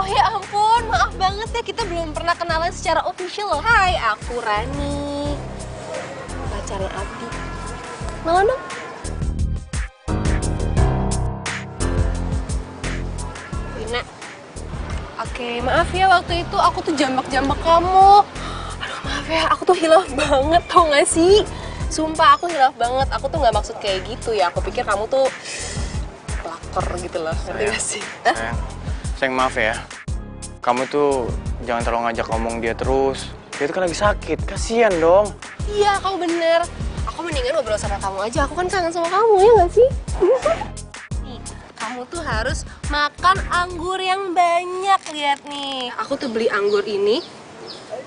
Oh ya ampun, maaf banget ya kita belum pernah kenalan secara official loh. Hai, aku Rani. Pacarnya Abdi. Mau dong? Wina. Oke, maaf ya waktu itu aku tuh jambak-jambak kamu. Aduh maaf ya, aku tuh hilaf banget tau gak sih? Sumpah aku hilaf banget. Aku tuh nggak maksud kayak gitu ya. Aku pikir kamu tuh pelakor gitu loh. Ngerti gak sih? Sayang maaf ya. Kamu tuh jangan terlalu ngajak ngomong dia terus. Dia tuh kan lagi sakit, kasihan dong. Iya, kamu bener. Aku mendingan ngobrol sama kamu aja. Aku kan kangen sama kamu, ya nggak sih? Nih, kamu tuh harus makan anggur yang banyak. Lihat nih, aku tuh beli anggur ini.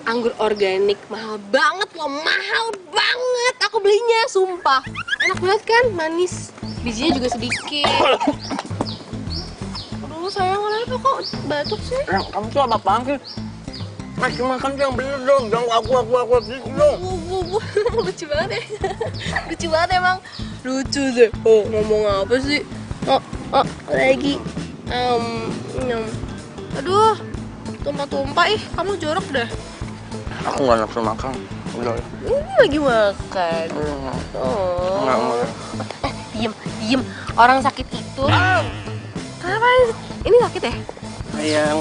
Anggur organik, mahal banget loh, mahal banget. Aku belinya, sumpah. Enak banget kan, manis. Bijinya juga sedikit. Aduh, sayang, kenapa kok batuk sih? Kamu tuh apa-apaan sih? Masih makan tuh yang bener dong, jangan aku gitu dong. Lucu banget ya. Lucu banget emang. Lucu deh. Oh, ngomong apa sih? Lagi. Aduh, tumpah-tumpah ih, kamu jorok dah. Aku nggak nafsu makan. Udah. Ini lagi makan. Oh. Nggak. Diem. Orang sakit itu. Kenapa? Ini sakit ya? Sayang.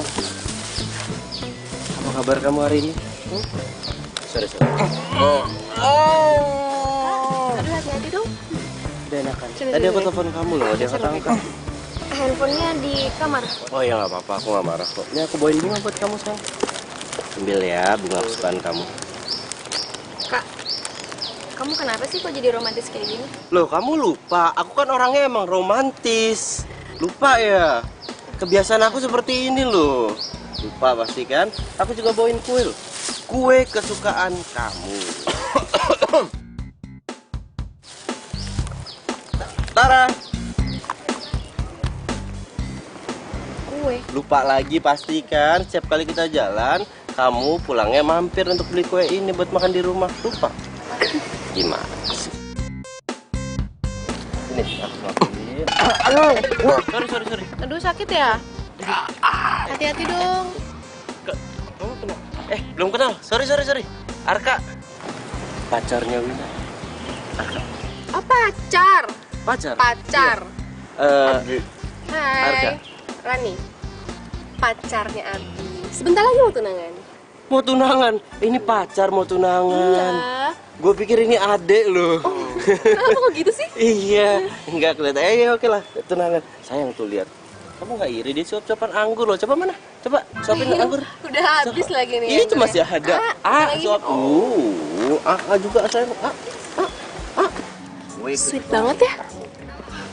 Apa kabar kamu hari ini? Sorry. Aduh, hati-hati dong. Udah enakan. Sini, Tadi aku sini. telepon kamu loh, dia kata angkat. Handphonenya di kamar. Oh ya nggak apa-apa, aku nggak marah kok. Ini aku bawain bunga buat kamu sayang. Ambil ya bunga kesukaan kamu. Kak, kamu kenapa sih kok jadi romantis kayak gini? Loh kamu lupa, aku kan orangnya emang romantis. Lupa ya? Kebiasaan aku seperti ini loh. Lupa pasti kan? Aku juga bawain kue loh. Kue kesukaan kamu. Tara. Kue. Lupa lagi pasti kan? Setiap kali kita jalan, kamu pulangnya mampir untuk beli kue ini buat makan di rumah. Lupa? Gimana sih? Ini aku maafin. Sorry. Aduh, sakit ya? Hati-hati dong. Kamu kenal? Belum kenal. Sorry. Arka. Pacarnya Wina. Arka. Oh, pacar. Pacar? Pacar. Iya. Hai. Arka. Rani. Pacarnya Abi. Sebentar lagi mau tunangan. Mau tunangan? Ini pacar mau tunangan. Iya. Gue pikir ini adek loh. Kenapa kok gitu sih? Iya. Enggak kelihatan. Ya oke lah. Tunangan. Sayang tuh lihat. Kamu nggak iri dia suap-suapan anggur loh. Coba mana? Coba suapin anggur. Udah habis lagi nih. Ini masih ada. lagi. Suap. Juga sayang. Sweet banget ya.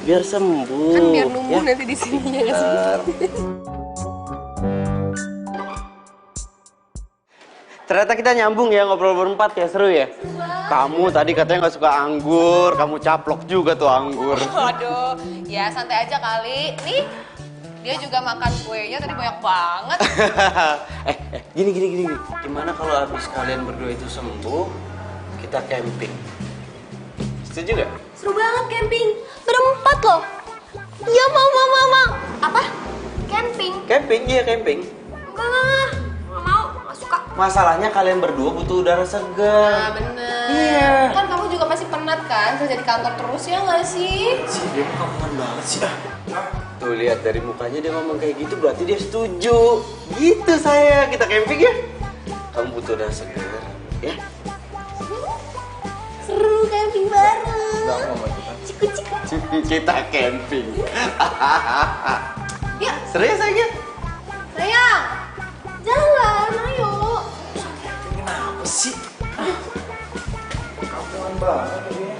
Biar sembuh. Kan biar numbuh nanti di sini ya nggak sih? Ternyata kita nyambung ya ngobrol berempat ya, seru ya. Kamu tadi katanya nggak suka anggur, kamu caplok juga tuh anggur. Waduh, ya santai aja kali. Nih, dia juga makan kuenya tadi banyak banget. Gini. Gimana kalau habis kalian berdua itu sembuh, kita camping? Setuju nggak? Seru banget camping. Berempat loh. Iya mau. Apa? Camping? Camping, iya camping. Enggak mau. Nggak suka. Masalahnya kalian berdua butuh udara segar. Nah, bener. Iya. Kan kamu juga masih penat kan kerja di kantor terus ya nggak sih? Si dia kawan banget sih. Tuh lihat dari mukanya dia ngomong kayak gitu berarti dia setuju. Gitu saya, kita camping ya. Kamu butuh udara segar, ya? Seru camping bareng. Kita camping. Yuk, Seru ya sayangnya? sayang. Jalan, ayo. Kenapa sih? Kawan banget dia.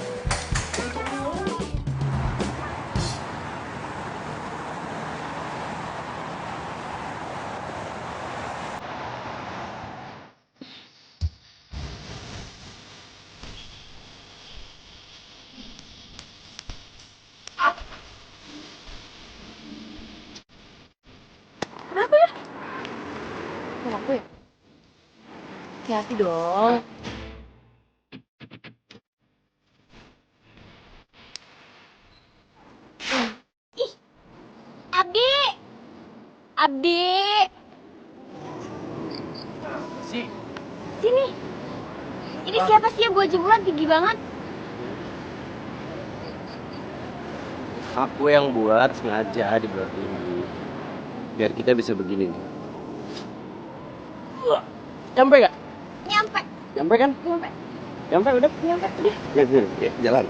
Aku ya? Hati-hati dong. Abdi. Sini. Ini siapa sih yang gue jemuran tinggi banget? Aku yang buat sengaja di bulan ini. Biar kita bisa begini nih. Nyampe gak? Nyampe. Nyampe kan? Nyampe. Nyampe udah. Ya, jalan.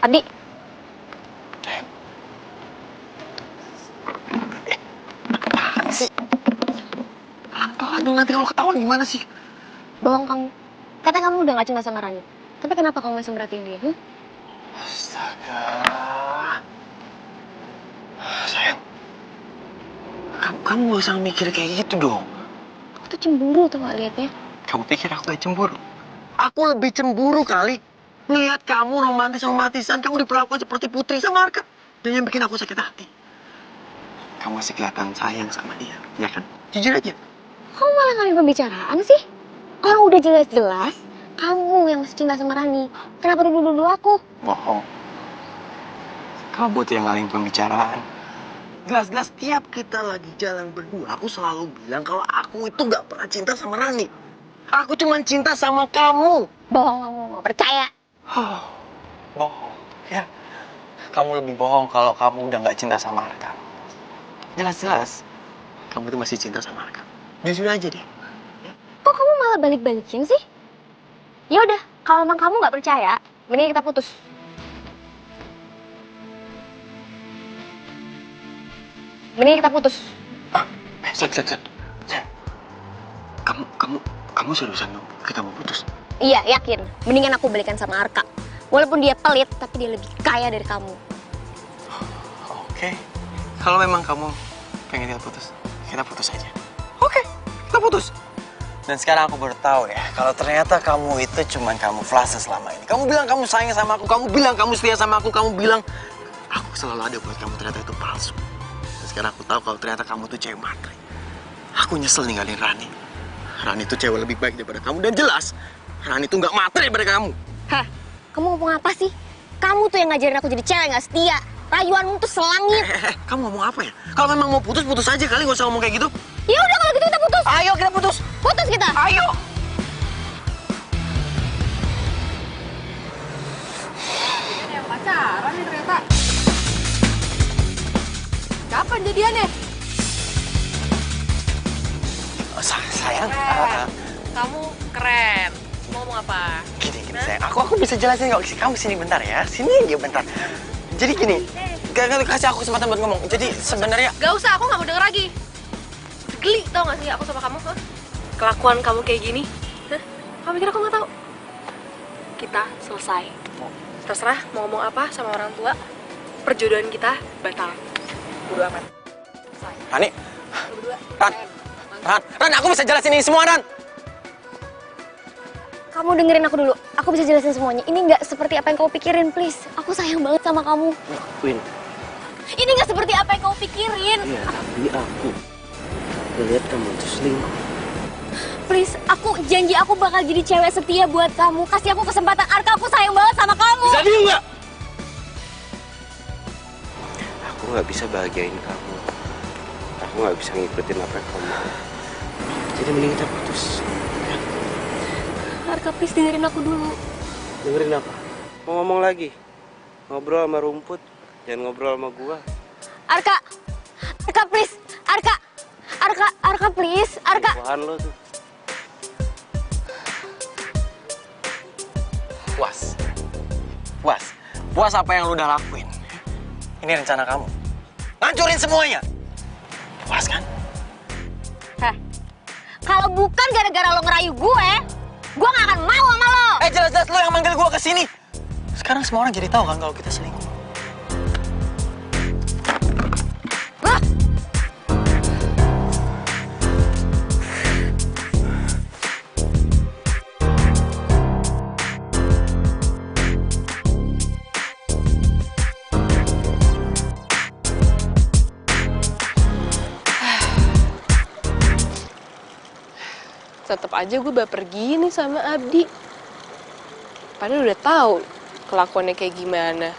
Adi, Apaan sih? Aduh, nanti kalau ketahuan gimana sih? bohong kamu. Kata kamu udah gak cinta sama Rani. Tapi kenapa kamu masih merhatiin dia? Astaga. Sayang, kamu gak usah mikir kayak gitu dong. Aku tuh cemburu tuh gak liatnya. Kamu pikir aku gak cemburu? Aku lebih cemburu kali. Ngeliat kamu romantisan, kamu diperlakukan seperti putri sama Arka. Dan yang bikin aku sakit hati. Kamu masih kelihatan sayang sama dia, ya kan? Jujur aja. Kamu malah ngalihin pembicaraan sih? Orang udah jelas-jelas kamu yang masih cinta sama Rani. Kenapa dulu aku? Bohong. Kamu tuh yang ngalihin pembicaraan. Jelas-jelas tiap kita lagi jalan berdua, aku selalu bilang kalau aku itu gak pernah cinta sama Rani. Aku cuma cinta sama kamu. Bohong, kamu mau percaya. Bohong, ya. Kamu lebih bohong kalau kamu udah gak cinta sama Arka. Jelas-jelas kamu tuh masih cinta sama Arka. Jujur aja deh. Kok kamu malah balik-balikin sih? Ya udah, kalau emang kamu nggak percaya, mending kita putus. Mending kita putus. Set. Kamu seriusan dong? Kita mau putus? Iya, yakin. Mendingan aku balikan sama Arka. Walaupun dia pelit, tapi dia lebih kaya dari kamu. Oke. Kalau memang kamu pengen kita putus aja. Oke, kita putus. Dan sekarang aku baru tahu ya, kalau ternyata kamu itu cuman kamuflase selama ini. Kamu bilang kamu sayang sama aku, kamu bilang kamu setia sama aku, kamu bilang aku selalu ada buat kamu, ternyata itu palsu. Dan sekarang aku tahu kalau ternyata kamu tuh cewek matre. Aku nyesel ninggalin Rani. Rani tuh cewek lebih baik daripada kamu, dan jelas Rani tuh nggak matre daripada kamu. Hah? Kamu ngomong apa sih? Kamu tuh yang ngajarin aku jadi cewek nggak setia. Rayuanmu tuh selangit. Kamu ngomong apa ya? Kalau memang mau putus, putus aja kali, nggak usah ngomong kayak gitu. Ya udah kalau gitu kita putus. Ayo kita putus. Putus kita. Ayo. Ini yang pacaran nih ternyata. Kapan jadiannya? Sayang. Kamu keren. Mau ngomong apa? Gini sayang. Aku bisa jelasin nggak? Kamu sini bentar ya. Sini aja bentar. Jadi gini. Kasih aku kesempatan buat ngomong. Jadi sebenarnya. Gak usah, aku gak mau denger lagi. Geli tau gak sih aku sama kamu? Huh? Kelakuan kamu kayak gini. Hah? Kamu pikir aku gak tahu? Kita selesai. Terserah mau ngomong apa sama orang tua. Perjodohan kita batal. Bodo amat. Selesai. Rani. Lu berdua. Ran, aku bisa jelasin ini semua, Ran. Kamu dengerin aku dulu. Aku bisa jelasin semuanya. Ini nggak seperti apa yang kau pikirin, please. Aku sayang banget sama kamu. Win. Ini nggak seperti apa yang kau pikirin. Iya, tapi aku ngeliat kamu itu selingkuh. Please, aku janji aku bakal jadi cewek setia buat kamu. Kasih aku kesempatan, Arka. Aku sayang banget sama kamu. Bisa diem nggak? Aku nggak bisa bahagiain kamu. Aku nggak bisa ngikutin apa yang kamu mau. Jadi mending kita putus. Arka, please dengerin aku dulu. Dengerin apa? Mau ngomong lagi? Ngobrol sama rumput, jangan ngobrol sama gua. Arka, please. Arka, please. Arka. Tuhan lo tuh. Puas apa yang lu udah lakuin. Ini rencana kamu. Hancurin semuanya. Puas kan? Heh, kalau bukan gara-gara lo ngerayu gue gak akan mau sama lo. Jelas-jelas lo yang manggil gue ke sini. Sekarang semua orang jadi tahu kan kalau kita selingkuh. Wah. Tetep aja gue baper gini sama Abdi. Padahal udah tahu kelakuannya kayak gimana.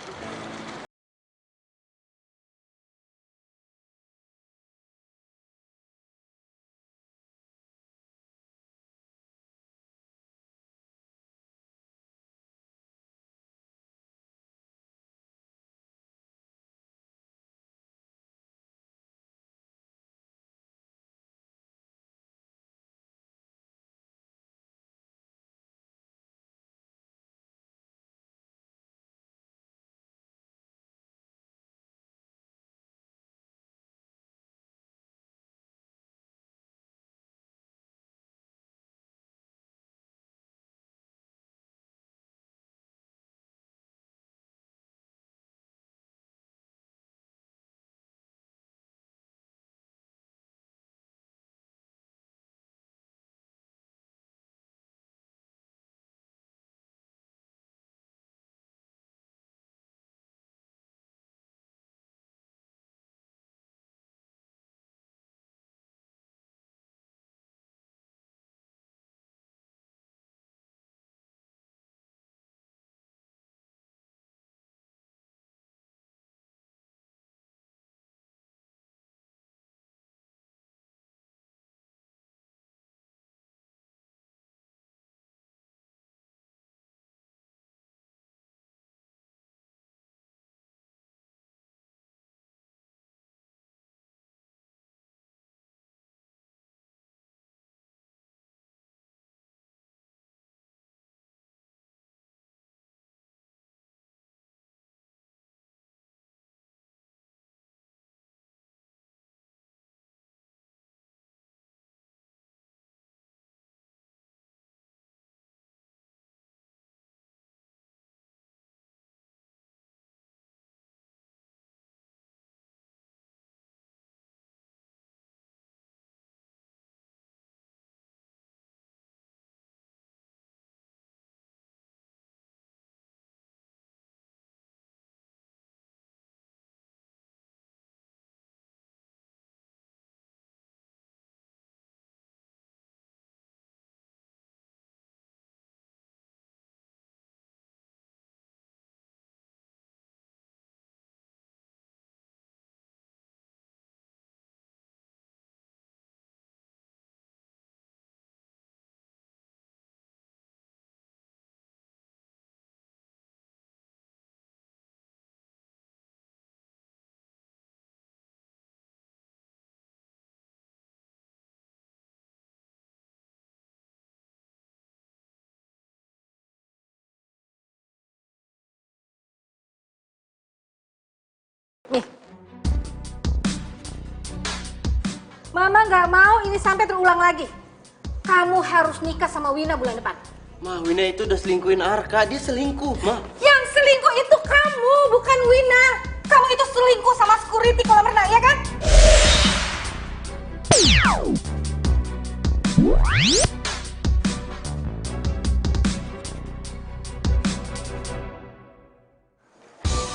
Nih. Mama nggak mau ini sampai terulang lagi. Kamu harus nikah sama Wina bulan depan. Ma, Wina itu udah selingkuhin Arka. Dia selingkuh, Ma. Yang selingkuh itu kamu, bukan Wina. Kamu itu selingkuh sama security kolam renang, ya kan?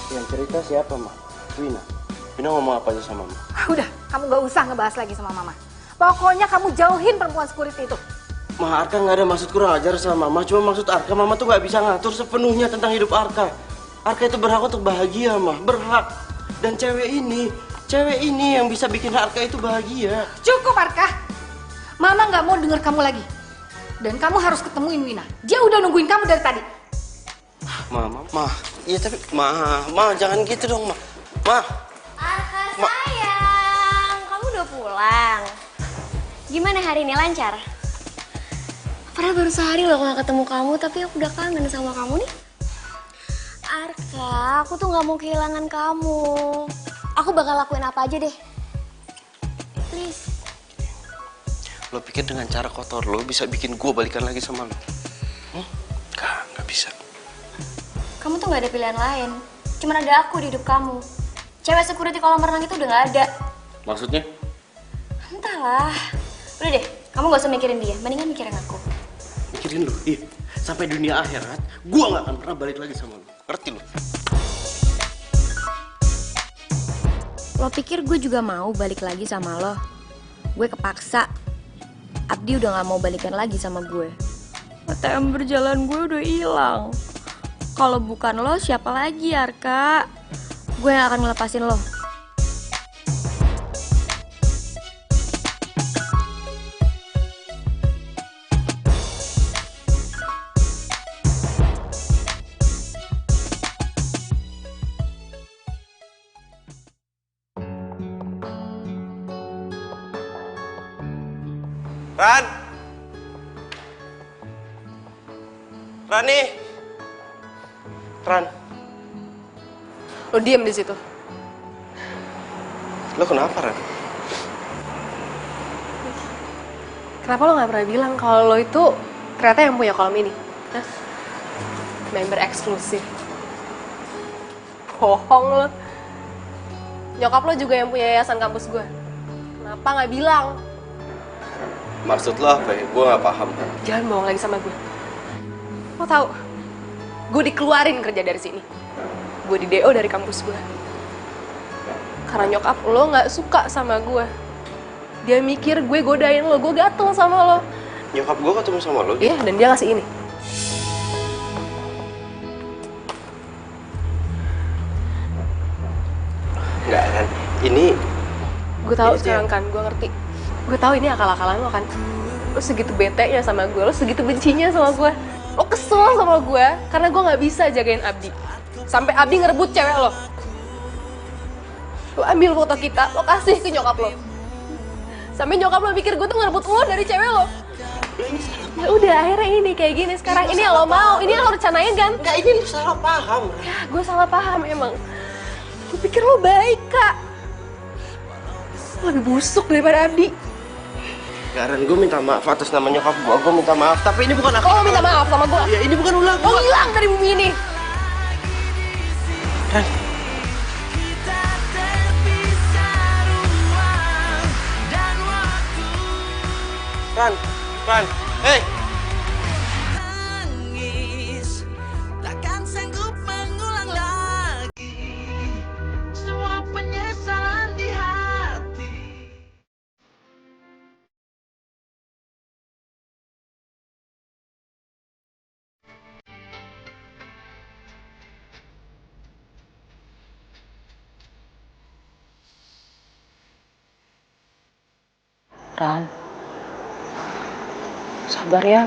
Yang cerita siapa, Ma? Wina. Wina ngomong apa aja sama Mama? Udah, kamu nggak usah ngebahas lagi sama Mama. Pokoknya kamu jauhin perempuan security itu. Ma, Arka nggak ada maksud kurang ajar sama Mama. Cuma maksud Arka, Mama tuh nggak bisa ngatur sepenuhnya tentang hidup Arka. Arka itu berhak untuk bahagia, Ma. Berhak. Dan cewek ini yang bisa bikin Arka itu bahagia. Cukup, Arka. Mama nggak mau denger kamu lagi. Dan kamu harus ketemuin Wina. Dia udah nungguin kamu dari tadi. Ma. Iya tapi, Ma, jangan gitu dong, Ma. Arka sayang, kamu udah pulang. Gimana hari ini, lancar? Padahal baru sehari loh gak ketemu kamu, tapi aku udah kangen sama kamu nih. Arka, aku tuh gak mau kehilangan kamu. Aku bakal lakuin apa aja deh. Please. Lo pikir dengan cara kotor lo bisa bikin gue balikan lagi sama lo? Nggak bisa. Kamu tuh gak ada pilihan lain. Cuman ada aku di hidup kamu. Cewek security kolam renang itu udah gak ada. Maksudnya? Entahlah. Udah deh, kamu gak usah mikirin dia. Mendingan mikirin aku. Mikirin lo? Iya. Sampai dunia akhirat, gue gak akan pernah balik lagi sama lo. Ngerti lo? Lo pikir gue juga mau balik lagi sama lo? Gue kepaksa. Abdi udah gak mau balikan lagi sama gue. ATM berjalan gue udah hilang. Kalau bukan lo, siapa lagi, Arka? Gue yang akan ngelepasin lo. Rani! Ran! Lo diem di situ. Lo kenapa, Ran? Kenapa lo nggak pernah bilang kalau lo itu ternyata yang punya kolam ini? Hah? Member eksklusif. Bohong lo. Nyokap lo juga yang punya yayasan kampus gue. Kenapa nggak bilang? Maksud lo apa ya? Gue gak paham. Jangan bohong lagi sama gue. Lo tahu, gue dikeluarin kerja dari sini. Gue di DO dari kampus gue. Karena nyokap lo nggak suka sama gue. Dia mikir gue godain lo, gue gatel sama lo. Nyokap gue ketemu sama lo? Iya, dan dia ngasih ini. Enggak, Ran. Ini... Gue tahu sekarang kan, gue ngerti. Gue tahu ini akal-akalan lo kan. Lo segitu bete-nya sama gue, lo segitu bencinya sama gue. Lo kesel sama gue karena gue nggak bisa jagain Abdi. Sampai Abdi ngerebut cewek lo. Lo ambil foto kita, lo kasih ke nyokap lo. Sampai nyokap lo pikir gue tuh ngerebut lo dari cewek lo. Ya udah, akhirnya ini kayak gini sekarang. Ini yang lo mau, ini yang lo rencanain kan? Enggak, ini lo salah paham. Ya, gue salah paham emang. Gue pikir lo baik, Kak. Lo lebih busuk daripada Abdi. Enggak, Ran, gue minta maaf atas nama nyokap gue minta maaf. Tapi ini bukan aku. Lo minta maaf sama gue? Ya, ini bukan ulah gue. Lo hilang dari bumi ini. Ran. Ran, hei! Takkan sanggup mengulang lagi semua penyesalan di hati. Ran, sabar ya.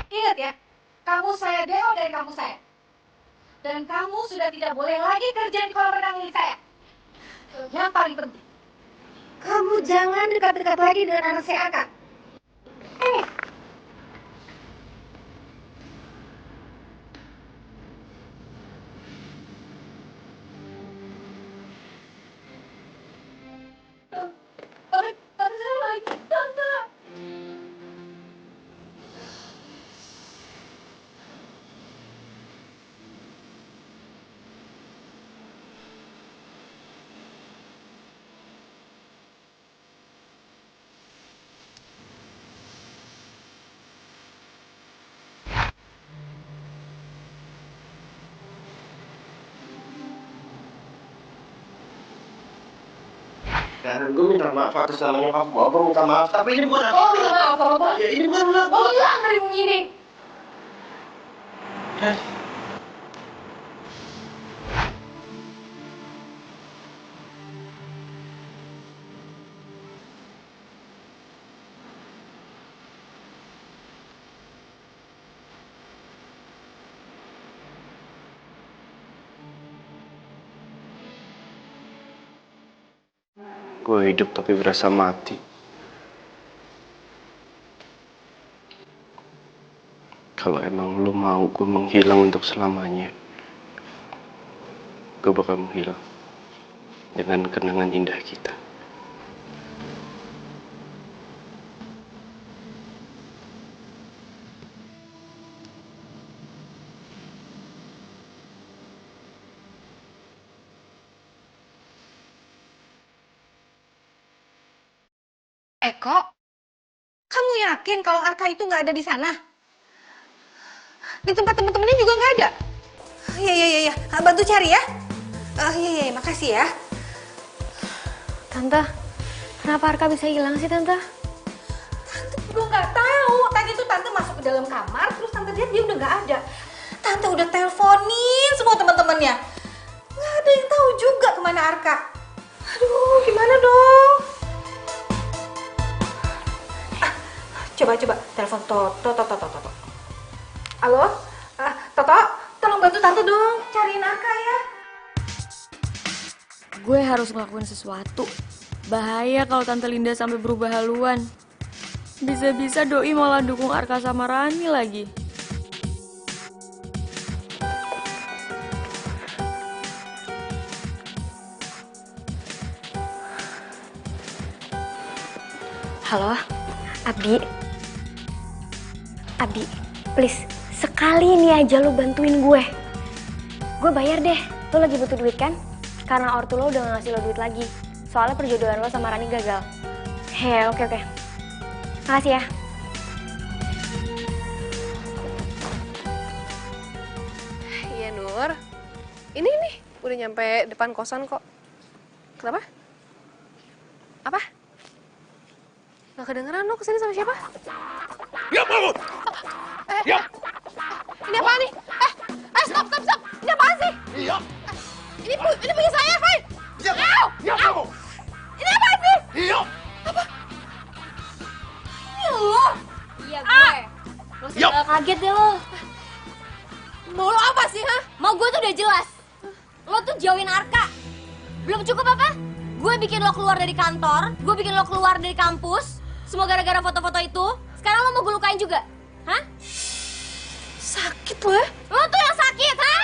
Ingat ya, kamu saya DO dari kampus saya. Dan kamu sudah tidak boleh lagi kerja di kolam renang milik saya. Yang paling penting, kamu jangan dekat-dekat lagi dengan anak saya Arka. Dan gue minta maaf atas nama nyokap gue minta maaf. Tapi ini bukan Oh, minta maaf apa? Ya, ini bukan maaf. Pulang dari begini. Gue hidup tapi berasa mati. Kalau emang lu mau gue menghilang untuk selamanya, gue bakal menghilang dengan kenangan indah kita. Eko, kamu yakin kalau Arka itu nggak ada di sana? Di tempat temen-temennya juga nggak ada? Iya. Bantu cari ya. Iya, makasih ya. Tante, kenapa Arka bisa hilang sih Tante? Tante juga nggak tahu. Tadi tuh Tante masuk ke dalam kamar, terus Tante lihat dia udah nggak ada. Tante udah teleponin semua teman-temannya. Nggak ada yang tahu juga kemana Arka. Aduh, gimana dong? Coba telepon Toto. Halo? Toto, tolong bantu Tante dong, cariin Arka ya. Gue harus ngelakuin sesuatu. Bahaya kalau Tante Linda sampai berubah haluan. Bisa-bisa Doi malah dukung Arka sama Rani lagi. Halo, Abi, please, sekali ini aja lo bantuin gue. Gue bayar deh, lo lagi butuh duit kan? Karena ortu lo udah gak ngasih lo duit lagi. Soalnya perjodohan lo sama Rani gagal. Oke. Makasih ya. Iya Nur, ini udah nyampe depan kosan kok. Kenapa? Apa? Gak kedengeran lo kesini sama siapa? Ya bangun! Ya! Ini apaan nih? Stop! Ini apaan sih? Iya! Ini punya saya, Fai! Iya! Iya kamu! Ini apaan sih? Iya! Ini lo? Iya gue. Lo sih gak kaget deh lo. Mau lo apa sih, ha? Mau gue tuh udah jelas. Lo tuh jauhin Arka. Belum cukup apa? Gue bikin lo keluar dari kantor, gue bikin lo keluar dari kampus. Semua gara-gara foto-foto itu. Sekarang lo mau gue lukain juga? Hah? Sakit lo ya? Lo tuh yang sakit, ha?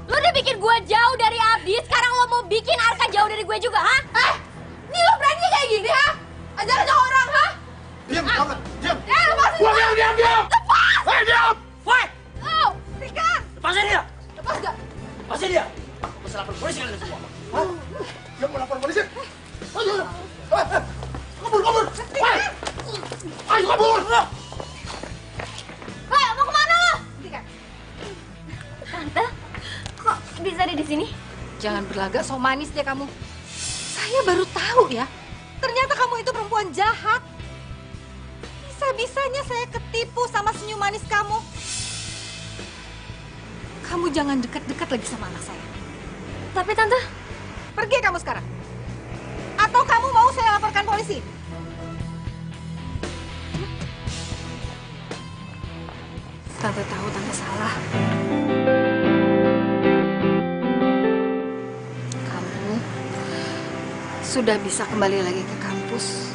Lo udah bikin gue jauh dari Abi, sekarang lo mau bikin Arka jauh dari gue juga, ha? Ini lo berani kayak gini, ha? Ajar-ajar orang, ha? Diam, jangan! Diam! Lepasin! Diam! Lepas! Diam! Woi! Oh, Rika! Lepasin dia! Lepas gak? Lepasin dia! Masa lapor polisi kalian semua. Hah? Dia mau lapor polisi? Ayo! Kabur! Ayo kabur! Hei, mau kemana lo? Tante, kok bisa ada di sini? Jangan berlagak so manis deh kamu. Saya baru tahu ya, ternyata kamu itu perempuan jahat. Bisa-bisanya saya ketipu sama senyum manis kamu. Kamu jangan dekat-dekat lagi sama anak saya. Tapi Tante, pergi kamu sekarang. Atau kamu mau saya laporkan polisi? Tante tahu Tante salah. sudah bisa kembali lagi ke kampus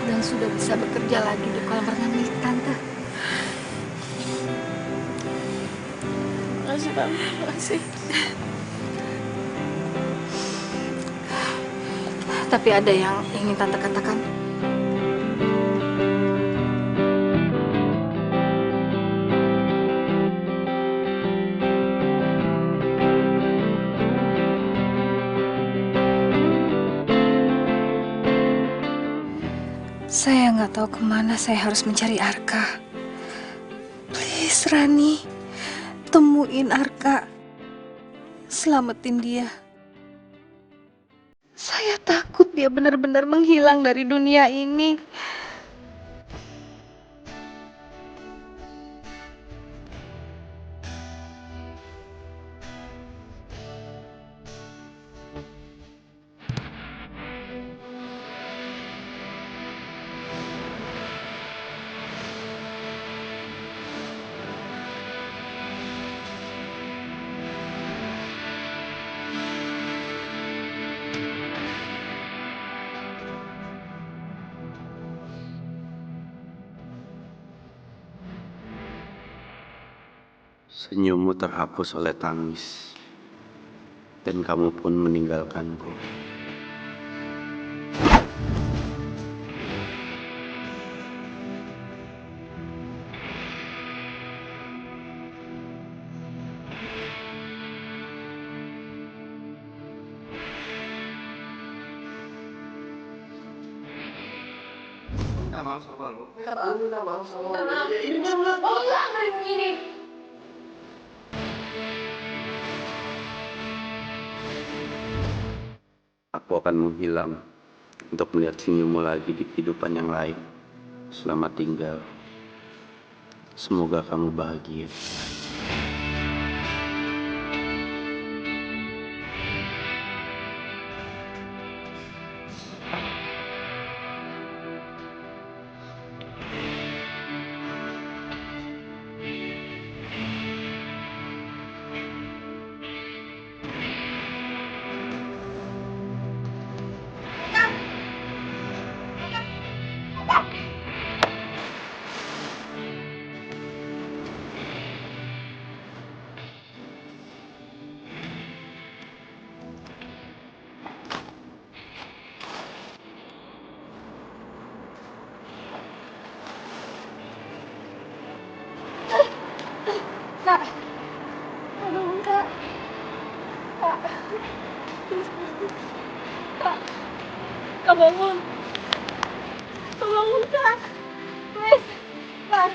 dan sudah bisa bekerja lagi di kolam renang milik Tante. Makasih, Tante. Makasih. Tapi ada yang ingin Tante katakan. Saya nggak tahu kemana saya harus mencari Arka. Please, Rani, temuin Arka. Selamatin dia. Saya takut dia benar-benar menghilang dari dunia ini. Senyummu terhapus oleh tangis, dan kamu pun meninggalkanku. Aku akan menghilang untuk melihat senyummu lagi di kehidupan yang lain. Selamat tinggal. Semoga kamu bahagia. Kak, tolong Kak. Kak. Kak, Kak bangun. Bangun Kak. Please, Kak.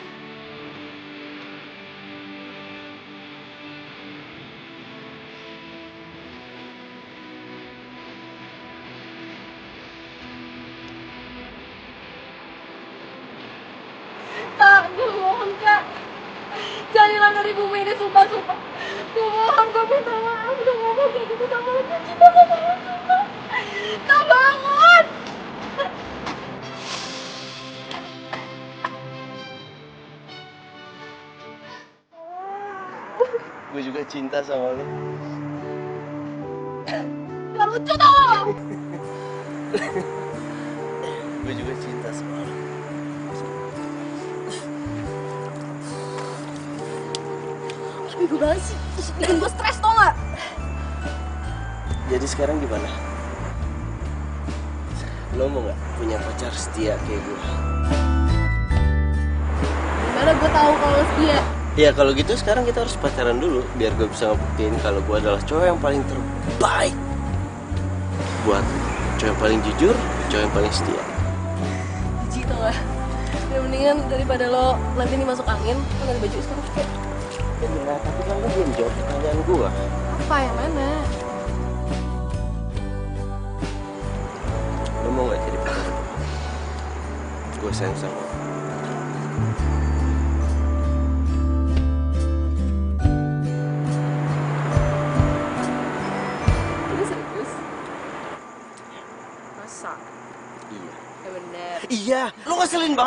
Kak, gue mohon Kak. Jangan hilang dari bumi ini, sumpah. Gue mohon, gue minta maaf. Udah ngomong kayak gitu sama lu. Gue cinta sama lu, sumpah. Kak, bangun. Gue juga cinta sama lu. Gak lucu tau. Gue juga cinta sama lu. Bego banget sih. Bikin gue stres tau gak? Jadi sekarang gimana? Lo mau gak punya pacar setia kayak gue? Gimana gue tahu kalau setia? Ya kalau gitu sekarang kita harus pacaran dulu biar gue bisa ngebuktiin kalau gue adalah cowok yang paling terbaik buat cowok yang paling jujur, cowok yang paling setia. Jijik tau gak? Ya mendingan daripada lo nanti ini masuk angin, lo ganti baju sekarang kayak. Ya tapi kan lo belum jawab pertanyaan gue. Apa yang mana? Lo mau gak jadi pacar gue? Gue sayang sama lo. Ini serius? Masa? Iya. Ya bener. Iya, lo ngeselin banget.